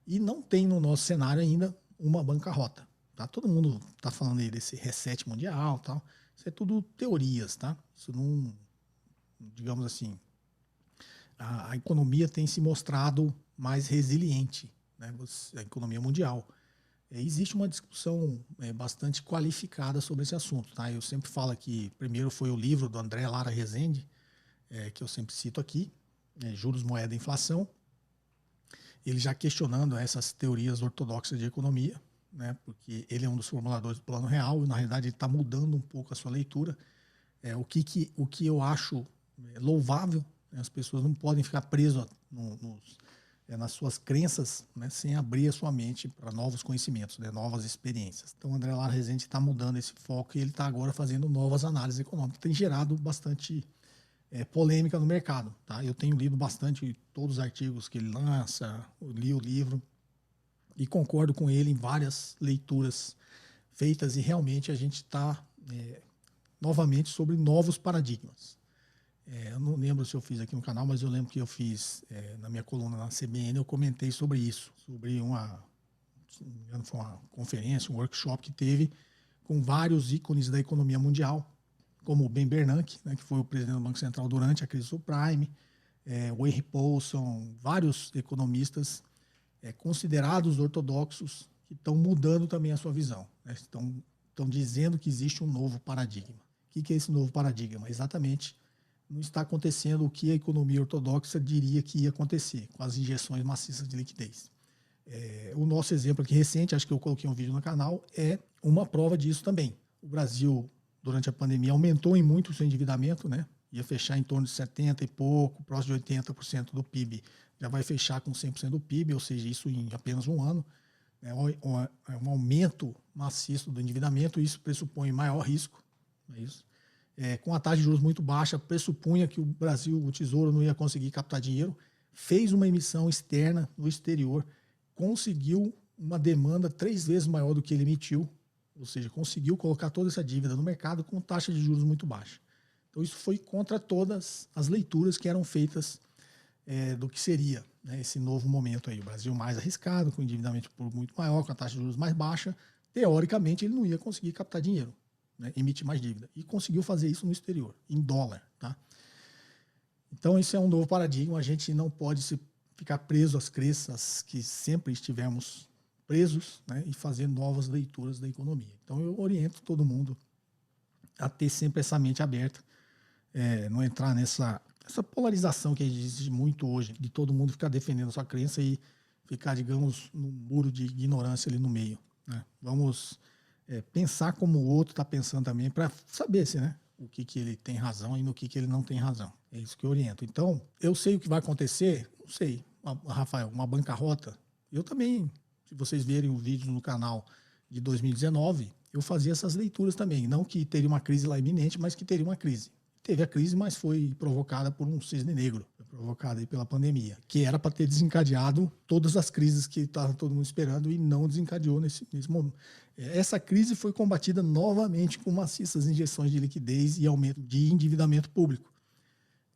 e não tem no nosso cenário ainda uma bancarrota. Tá? Todo mundo está falando aí desse reset mundial, tal. Isso é tudo teorias, tá? Isso não, digamos assim, a economia tem se mostrado mais resiliente, né? A economia mundial. Existe uma discussão bastante qualificada sobre esse assunto, tá? Eu sempre falo que primeiro foi o livro do André Lara Rezende, que eu sempre cito aqui, juros, moeda e inflação. Ele já questionando essas teorias ortodoxas de economia, né, porque ele é um dos formuladores do Plano Real e, na realidade, ele está mudando um pouco a sua leitura. O que eu acho louvável, né, as pessoas não podem ficar presas nas suas crenças, né, sem abrir a sua mente para novos conhecimentos, né, novas experiências. Então, o André Lara Rezende está mudando esse foco e ele está agora fazendo novas análises econômicas. Tem gerado bastante polêmica no mercado. Tá? Eu tenho lido bastante todos os artigos que ele lança, eu li o livro e concordo com ele em várias leituras feitas, e realmente a gente está novamente sobre novos paradigmas. Eu não lembro se eu fiz aqui no canal, mas eu lembro que eu fiz na minha coluna na CBN, eu comentei sobre isso, sobre foi uma conferência, um workshop que teve com vários ícones da economia mundial, como o Ben Bernanke, né, que foi o presidente do Banco Central durante a crise subprime, o Henry Paulson, vários economistas considerados ortodoxos que estão mudando também a sua visão, né, estão dizendo que existe um novo paradigma. O que é esse novo paradigma? Exatamente, não está acontecendo o que a economia ortodoxa diria que ia acontecer, com as injeções maciças de liquidez. O nosso exemplo aqui recente, acho que eu coloquei um vídeo no canal, é uma prova disso também. O Brasil, durante a pandemia, aumentou em muito o seu endividamento, né? Ia fechar em torno de 70% e pouco, próximo de 80% do PIB. Já vai fechar com 100% do PIB, ou seja, isso em apenas um ano. Um aumento maciço do endividamento, isso pressupõe maior risco. É isso. Com a taxa de juros muito baixa, pressupunha que o Brasil, o Tesouro, não ia conseguir captar dinheiro, fez uma emissão externa no exterior, conseguiu uma demanda 3 vezes maior do que ele emitiu, ou seja, conseguiu colocar toda essa dívida no mercado com taxa de juros muito baixa. Então isso foi contra todas as leituras que eram feitas do que seria, né, esse novo momento aí. O Brasil mais arriscado, com endividamento muito maior, com a taxa de juros mais baixa, teoricamente ele não ia conseguir captar dinheiro, né, emitir mais dívida. E conseguiu fazer isso no exterior, em dólar. Tá? Então isso é um novo paradigma, a gente não pode ficar preso às crenças que sempre estivemos presos, né, e fazer novas leituras da economia. Então eu oriento todo mundo a ter sempre essa mente aberta, não entrar nessa polarização que existe muito hoje, de todo mundo ficar defendendo a sua crença e ficar, digamos, num muro de ignorância ali no meio. Né? Vamos pensar como o outro está pensando também, para saber se, né, o que ele tem razão e no que ele não tem razão. É isso que eu oriento. Então, eu sei o que vai acontecer, não sei, Rafael, uma bancarrota. Eu também, se vocês verem o vídeo no canal de 2019, eu fazia essas leituras também. Não que teria uma crise lá iminente, mas que teria uma crise. Teve a crise, mas foi provocada por um cisne negro, foi provocada aí pela pandemia, que era para ter desencadeado todas as crises que estava todo mundo esperando e não desencadeou nesse momento. Essa crise foi combatida novamente com maciças injeções de liquidez e aumento de endividamento público.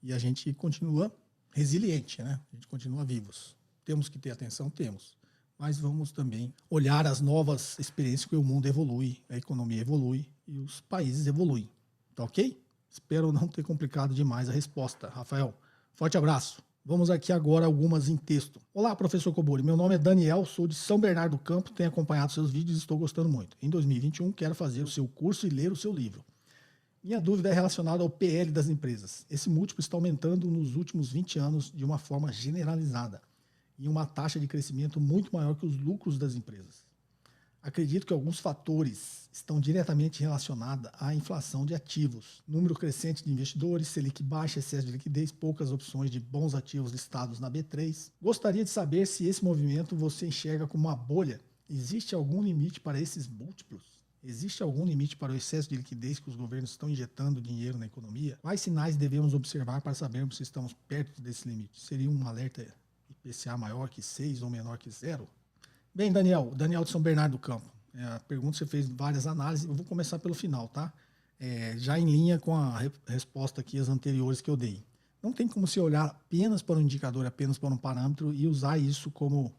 E a gente continua resiliente, né? A gente continua vivos. Temos que ter atenção? Temos. Mas vamos também olhar as novas experiências que o mundo evolui, a economia evolui e os países evoluem. Tá ok? Espero não ter complicado demais a resposta, Rafael. Forte abraço. Vamos aqui agora algumas em texto. Olá, professor Cobori. Meu nome é Daniel, sou de São Bernardo do Campo, tenho acompanhado seus vídeos e estou gostando muito. Em 2021, quero fazer o seu curso e ler o seu livro. Minha dúvida é relacionada ao PL das empresas. Esse múltiplo está aumentando nos últimos 20 anos de uma forma generalizada e uma taxa de crescimento muito maior que os lucros das empresas. Acredito que alguns fatores estão diretamente relacionados à inflação de ativos, número crescente de investidores, Selic baixa, excesso de liquidez, poucas opções de bons ativos listados na B3. Gostaria de saber se esse movimento você enxerga como uma bolha. Existe algum limite para esses múltiplos? Existe algum limite para o excesso de liquidez que os governos estão injetando dinheiro na economia? Quais sinais devemos observar para sabermos se estamos perto desse limite? Seria um alerta IPCA maior que 6 ou menor que 0? Bem, Daniel de São Bernardo do Campo. A pergunta você fez várias análises, eu vou começar pelo final, tá? Já em linha com a resposta aqui, as anteriores que eu dei. Não tem como você olhar apenas para um indicador, apenas para um parâmetro e usar isso como,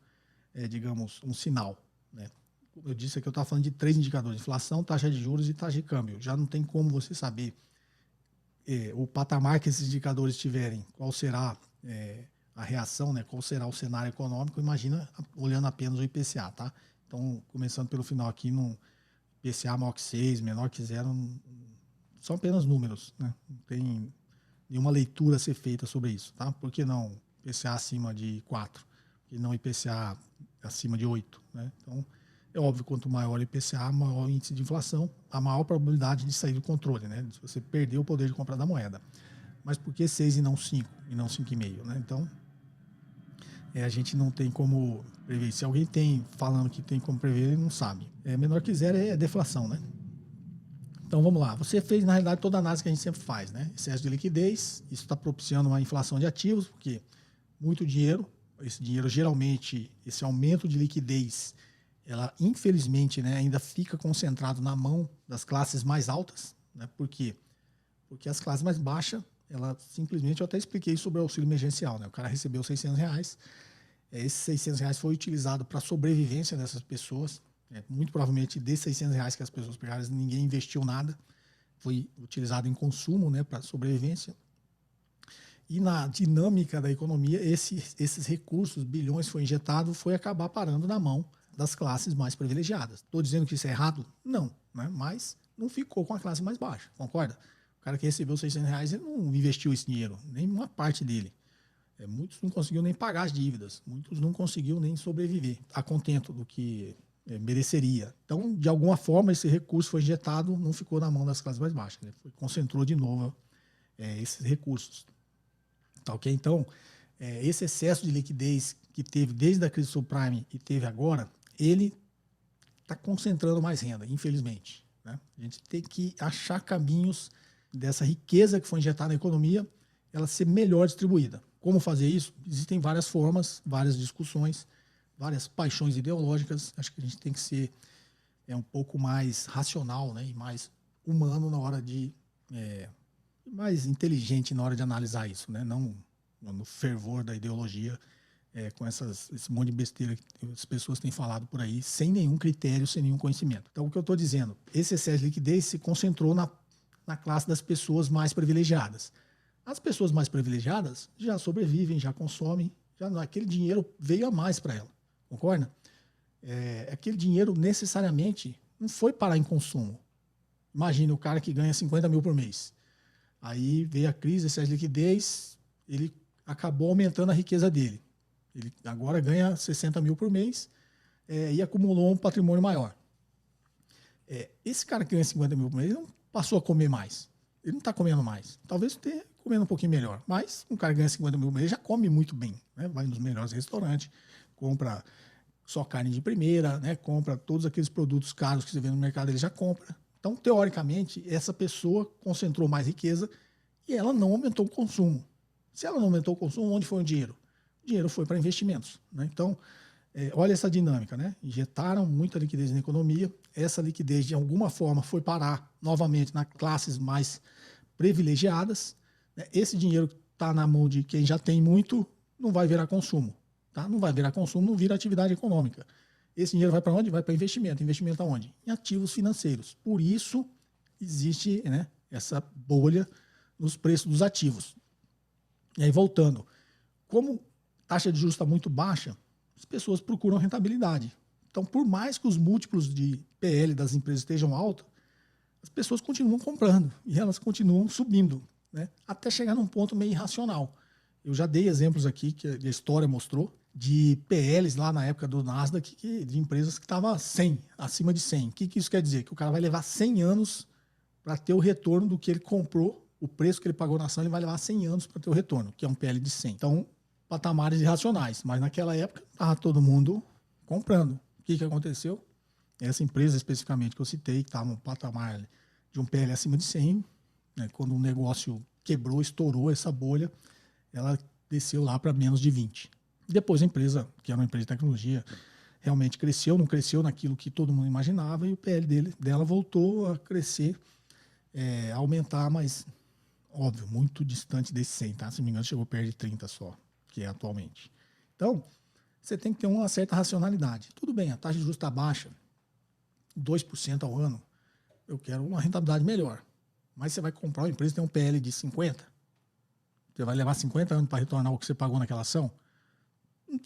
digamos, um sinal, né? Como eu disse aqui, eu estava falando de 3 indicadores: inflação, taxa de juros e taxa de câmbio. Já não tem como você saber o patamar que esses indicadores tiverem, qual será a reação, né? Qual será o cenário econômico, imagina olhando apenas o IPCA, tá? Então, começando pelo final aqui, no IPCA maior que 6, menor que 0, são apenas números, né? nenhuma leitura a ser feita sobre isso, tá? Por que não IPCA acima de 4? Por que não IPCA acima de 8? Né? Então, é óbvio, quanto maior o IPCA, maior o índice de inflação, a maior probabilidade de sair do controle, né? Se você perder o poder de compra da moeda. Mas por que 6 e não 5? E não 5,5? Né? Então, a gente não tem como prever. Se alguém tem falando que tem como prever, ele não sabe. Menor que zero é deflação, né? Então, vamos lá. Você fez, na realidade, toda a análise que a gente sempre faz, né? Excesso de liquidez, isso está propiciando uma inflação de ativos, porque muito dinheiro, esse dinheiro geralmente, esse aumento de liquidez, ela infelizmente, né, ainda fica concentrado na mão das classes mais altas, né? Por quê? Porque as classes mais baixas, ela simplesmente, eu até expliquei sobre o auxílio emergencial, né? O cara recebeu R$600, esses R$600 foi utilizado para a sobrevivência dessas pessoas, muito provavelmente desses R$600 que as pessoas pegaram, ninguém investiu nada, foi utilizado em consumo, né, para sobrevivência. E na dinâmica da economia, esses recursos, bilhões foi injetado, foi acabar parando na mão das classes mais privilegiadas. Estou dizendo que isso é errado? Não, né? Mas não ficou com a classe mais baixa, concorda? O cara que recebeu R$600, ele não investiu esse dinheiro, nem uma parte dele. Muitos não conseguiu nem pagar as dívidas, muitos não conseguiu nem sobreviver a contento do que mereceria. Então, de alguma forma, esse recurso foi injetado, não ficou na mão das classes mais baixas, né? Concentrou de novo esses recursos. Tá, ok? Então, esse excesso de liquidez que teve desde a crise subprime e teve agora, ele está concentrando mais renda, infelizmente, né? A gente tem que achar caminhos dessa riqueza que foi injetada na economia, ela ser melhor distribuída. Como fazer isso? Existem várias formas, várias discussões, várias paixões ideológicas. Acho que a gente tem que ser um pouco mais racional, né, e mais humano na hora de... mais inteligente na hora de analisar isso, né? Não no fervor da ideologia, com esse monte de besteira que as pessoas têm falado por aí, sem nenhum critério, sem nenhum conhecimento. Então, o que eu estou dizendo, esse excesso de liquidez se concentrou na classe das pessoas mais privilegiadas. As pessoas mais privilegiadas já sobrevivem, já consomem, aquele dinheiro veio a mais para ela, concorda? Aquele dinheiro necessariamente não foi parar em consumo. Imagina o cara que ganha 50 mil por mês. Aí veio a crise, excesso de liquidez, ele acabou aumentando a riqueza dele. Ele agora ganha 60 mil por mês e acumulou um patrimônio maior. Esse cara que ganha 50 mil por mês não passou a comer mais. Ele não está comendo mais. Talvez esteja comendo um pouquinho melhor. Mas um cara que ganha 50 mil por mês já come muito bem, né? Vai nos melhores restaurantes, compra só carne de primeira, né? Compra todos aqueles produtos caros que você vê no mercado, ele já compra. Então, teoricamente, essa pessoa concentrou mais riqueza e ela não aumentou o consumo. Se ela não aumentou o consumo, onde foi o dinheiro? O dinheiro foi para investimentos, né? Então, olha essa dinâmica, né? Injetaram muita liquidez na economia, essa liquidez de alguma forma foi parar novamente nas classes mais privilegiadas, né? Esse dinheiro que está na mão de quem já tem muito não vai virar consumo, tá? Não vai virar consumo, não vira atividade econômica. Esse dinheiro vai para onde? Vai para investimento. Investimento aonde? Em ativos financeiros. Por isso existe, né, essa bolha nos preços dos ativos. E aí, voltando, como a taxa de juros está muito baixa, as pessoas procuram rentabilidade. Então, por mais que os múltiplos de PL das empresas estejam altos, as pessoas continuam comprando e elas continuam subindo, né, até chegar num ponto meio irracional. Eu já dei exemplos aqui que a história mostrou de PLs lá na época do Nasdaq, de empresas que estavam acima de 100. O que isso quer dizer? Que o cara vai levar 100 anos para ter o retorno do que ele comprou, o preço que ele pagou na ação, ele vai levar 100 anos para ter o retorno, que é um PL de 100. Então, patamares irracionais. Mas naquela época, estava todo mundo comprando. O que aconteceu? Essa empresa especificamente que eu citei, que estava no patamar de um PL acima de 100, né, quando o negócio quebrou, estourou essa bolha, ela desceu lá para menos de 20. Depois a empresa, que era uma empresa de tecnologia, realmente cresceu, não cresceu naquilo que todo mundo imaginava, e o PL dela voltou a crescer, a aumentar, mas, óbvio, muito distante desse 100, tá? Se não me engano, chegou perto de 30 só, que é atualmente. Então, você tem que ter uma certa racionalidade. Tudo bem, a taxa de juros está baixa, 2% ao ano, eu quero uma rentabilidade melhor. Mas você vai comprar uma empresa que tem um PL de 50, você vai levar 50 anos para retornar o que você pagou naquela ação?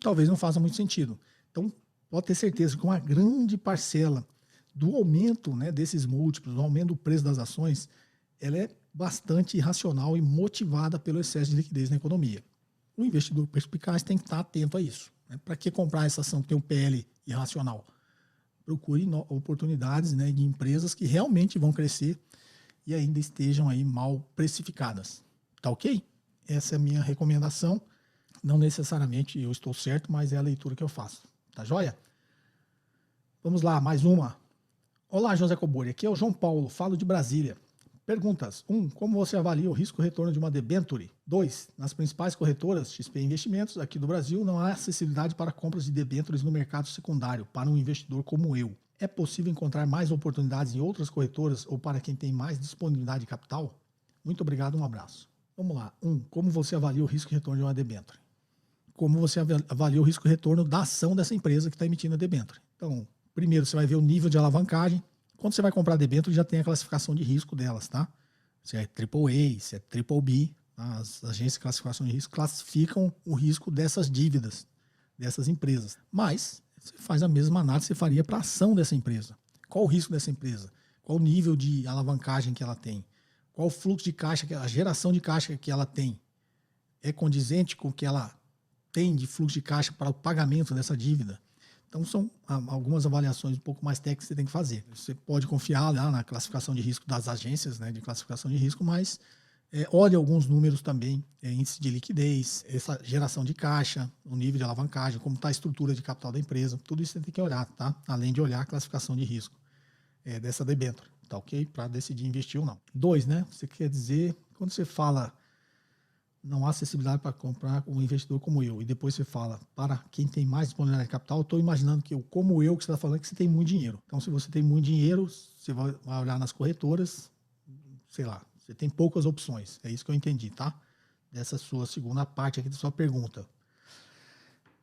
Talvez não faça muito sentido. Então, pode ter certeza que uma grande parcela do aumento, né, desses múltiplos, do aumento do preço das ações, ela é bastante irracional e motivada pelo excesso de liquidez na economia. O investidor perspicaz tem que estar atento a isso. Né? Para que comprar essa ação que tem um PL irracional? Procure oportunidades, né, de empresas que realmente vão crescer e ainda estejam aí mal precificadas. Tá ok? Essa é a minha recomendação. Não necessariamente eu estou certo, mas é a leitura que eu faço. Tá joia? Vamos lá, mais uma. Olá, José Cobori. Aqui é o João Paulo, falo de Brasília. Perguntas. 1. Como você avalia o risco-retorno de uma debenture? 2. Nas principais corretoras, XP Investimentos, aqui do Brasil, não há acessibilidade para compras de debentures no mercado secundário, para um investidor como eu. É possível encontrar mais oportunidades em outras corretoras ou para quem tem mais disponibilidade de capital? Muito obrigado, um abraço. Vamos lá. 1. Como você avalia o risco-retorno de uma debenture? Como você avalia o risco-retorno da ação dessa empresa que está emitindo a debenture? Então, primeiro você vai ver o nível de alavancagem. Quando você vai comprar debenture, já tem a classificação de risco delas, tá? Se é AAA, se é BBB, as agências de classificação de risco classificam o risco dessas dívidas, dessas empresas. Mas você faz a mesma análise que você faria para a ação dessa empresa. Qual o risco dessa empresa? Qual o nível de alavancagem que ela tem? Qual o fluxo de caixa, a geração de caixa que ela tem? É condizente com o que ela tem de fluxo de caixa para o pagamento dessa dívida? Então, são algumas avaliações um pouco mais técnicas que você tem que fazer. Você pode confiar lá na classificação de risco das agências, né, de classificação de risco, mas olhe alguns números também, índice de liquidez, essa geração de caixa, o nível de alavancagem, como está a estrutura de capital da empresa. Tudo isso você tem que olhar, tá? Além de olhar a classificação de risco dessa debenture, tá ok? Para decidir investir ou não. 2, né? Você quer dizer, quando você fala não há acessibilidade para comprar um investidor como eu, e depois você fala para quem tem mais disponibilidade de capital, eu estou imaginando que como eu, que você está falando, que você tem muito dinheiro. Então, se você tem muito dinheiro, você vai olhar nas corretoras, sei lá, você tem poucas opções. É isso que eu entendi, tá? Dessa sua segunda parte aqui da sua pergunta.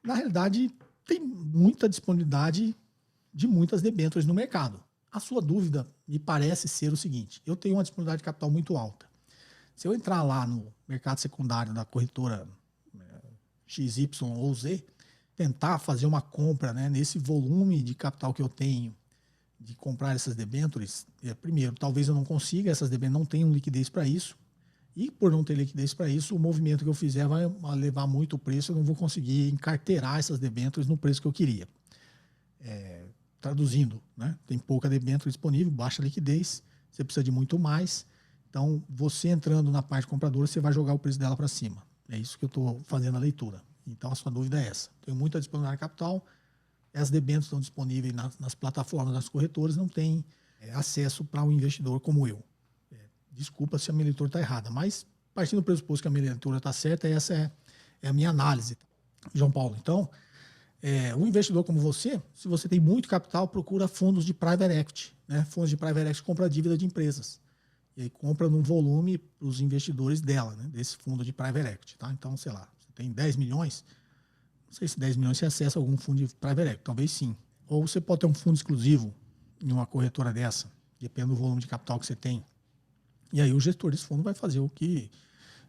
Na realidade, tem muita disponibilidade de muitas debêntures no mercado. A sua dúvida me parece ser o seguinte: eu tenho uma disponibilidade de capital muito alta. Se eu entrar lá no mercado secundário da corretora XY ou Z, tentar fazer uma compra, né, nesse volume de capital que eu tenho de comprar essas debêntures, primeiro, talvez eu não consiga, essas debêntures não tenham liquidez para isso, e por não ter liquidez para isso, o movimento que eu fizer vai levar muito o preço, eu não vou conseguir encarteirar essas debêntures no preço que eu queria. Traduzindo, né, tem pouca debênture disponível, baixa liquidez, você precisa de muito mais. Então, você entrando na parte compradora, você vai jogar o preço dela para cima. É isso que eu estou fazendo a leitura. Então, a sua dúvida é essa. Tenho muita disponibilidade de capital, as debêntures estão disponíveis nas plataformas das corretoras, não tem acesso para um investidor como eu. Desculpa se a minha leitura está errada, mas partindo do pressuposto que a minha leitura está certa, essa é a minha análise, João Paulo. Então, um investidor como você, se você tem muito capital, procura fundos de private equity. Né? Fundos de private equity compram dívida de empresas. E aí compra num volume para os investidores dela, né, desse fundo de private equity. Tá? Então, sei lá, você tem 10 milhões, não sei se 10 milhões você acessa algum fundo de private equity, talvez sim. Ou você pode ter um fundo exclusivo em uma corretora dessa, depende do volume de capital que você tem. E aí o gestor desse fundo vai fazer o que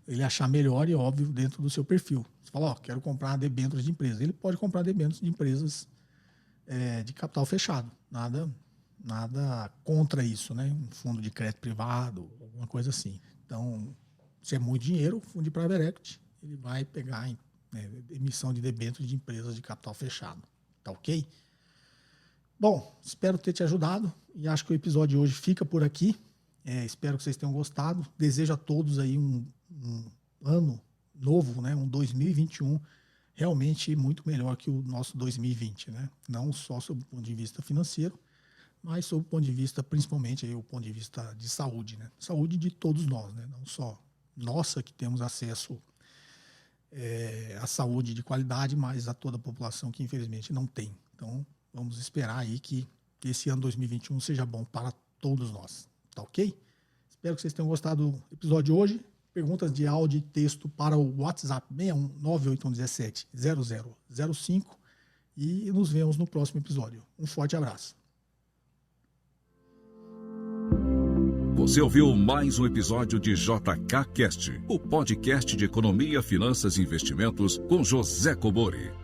ele achar melhor e óbvio dentro do seu perfil. Você fala, quero comprar debêntures de empresas. Ele pode comprar debêntures de empresas de capital fechado, nada contra isso, né? Um fundo de crédito privado, alguma coisa assim. Então, se é muito dinheiro, o fundo de private equity, ele vai pegar emissão de debêntures de empresas de capital fechado. Tá ok? Bom, espero ter te ajudado e acho que o episódio de hoje fica por aqui. Espero que vocês tenham gostado. Desejo a todos aí um ano novo, né? Um 2021 realmente muito melhor que o nosso 2020, né? Não só sob o ponto de vista financeiro, mas sob o ponto de vista, principalmente, aí, o ponto de vista de saúde, né? Saúde de todos nós, né? Não só nossa que temos acesso à saúde de qualidade, mas a toda a população que infelizmente não tem. Então, vamos esperar aí que esse ano 2021 seja bom para todos nós, tá ok? Espero que vocês tenham gostado do episódio de hoje. Perguntas de áudio e texto para o WhatsApp 61981170005 e nos vemos no próximo episódio. Um forte abraço. Você ouviu mais um episódio de JK Cast, o podcast de economia, finanças e investimentos com José Cobori.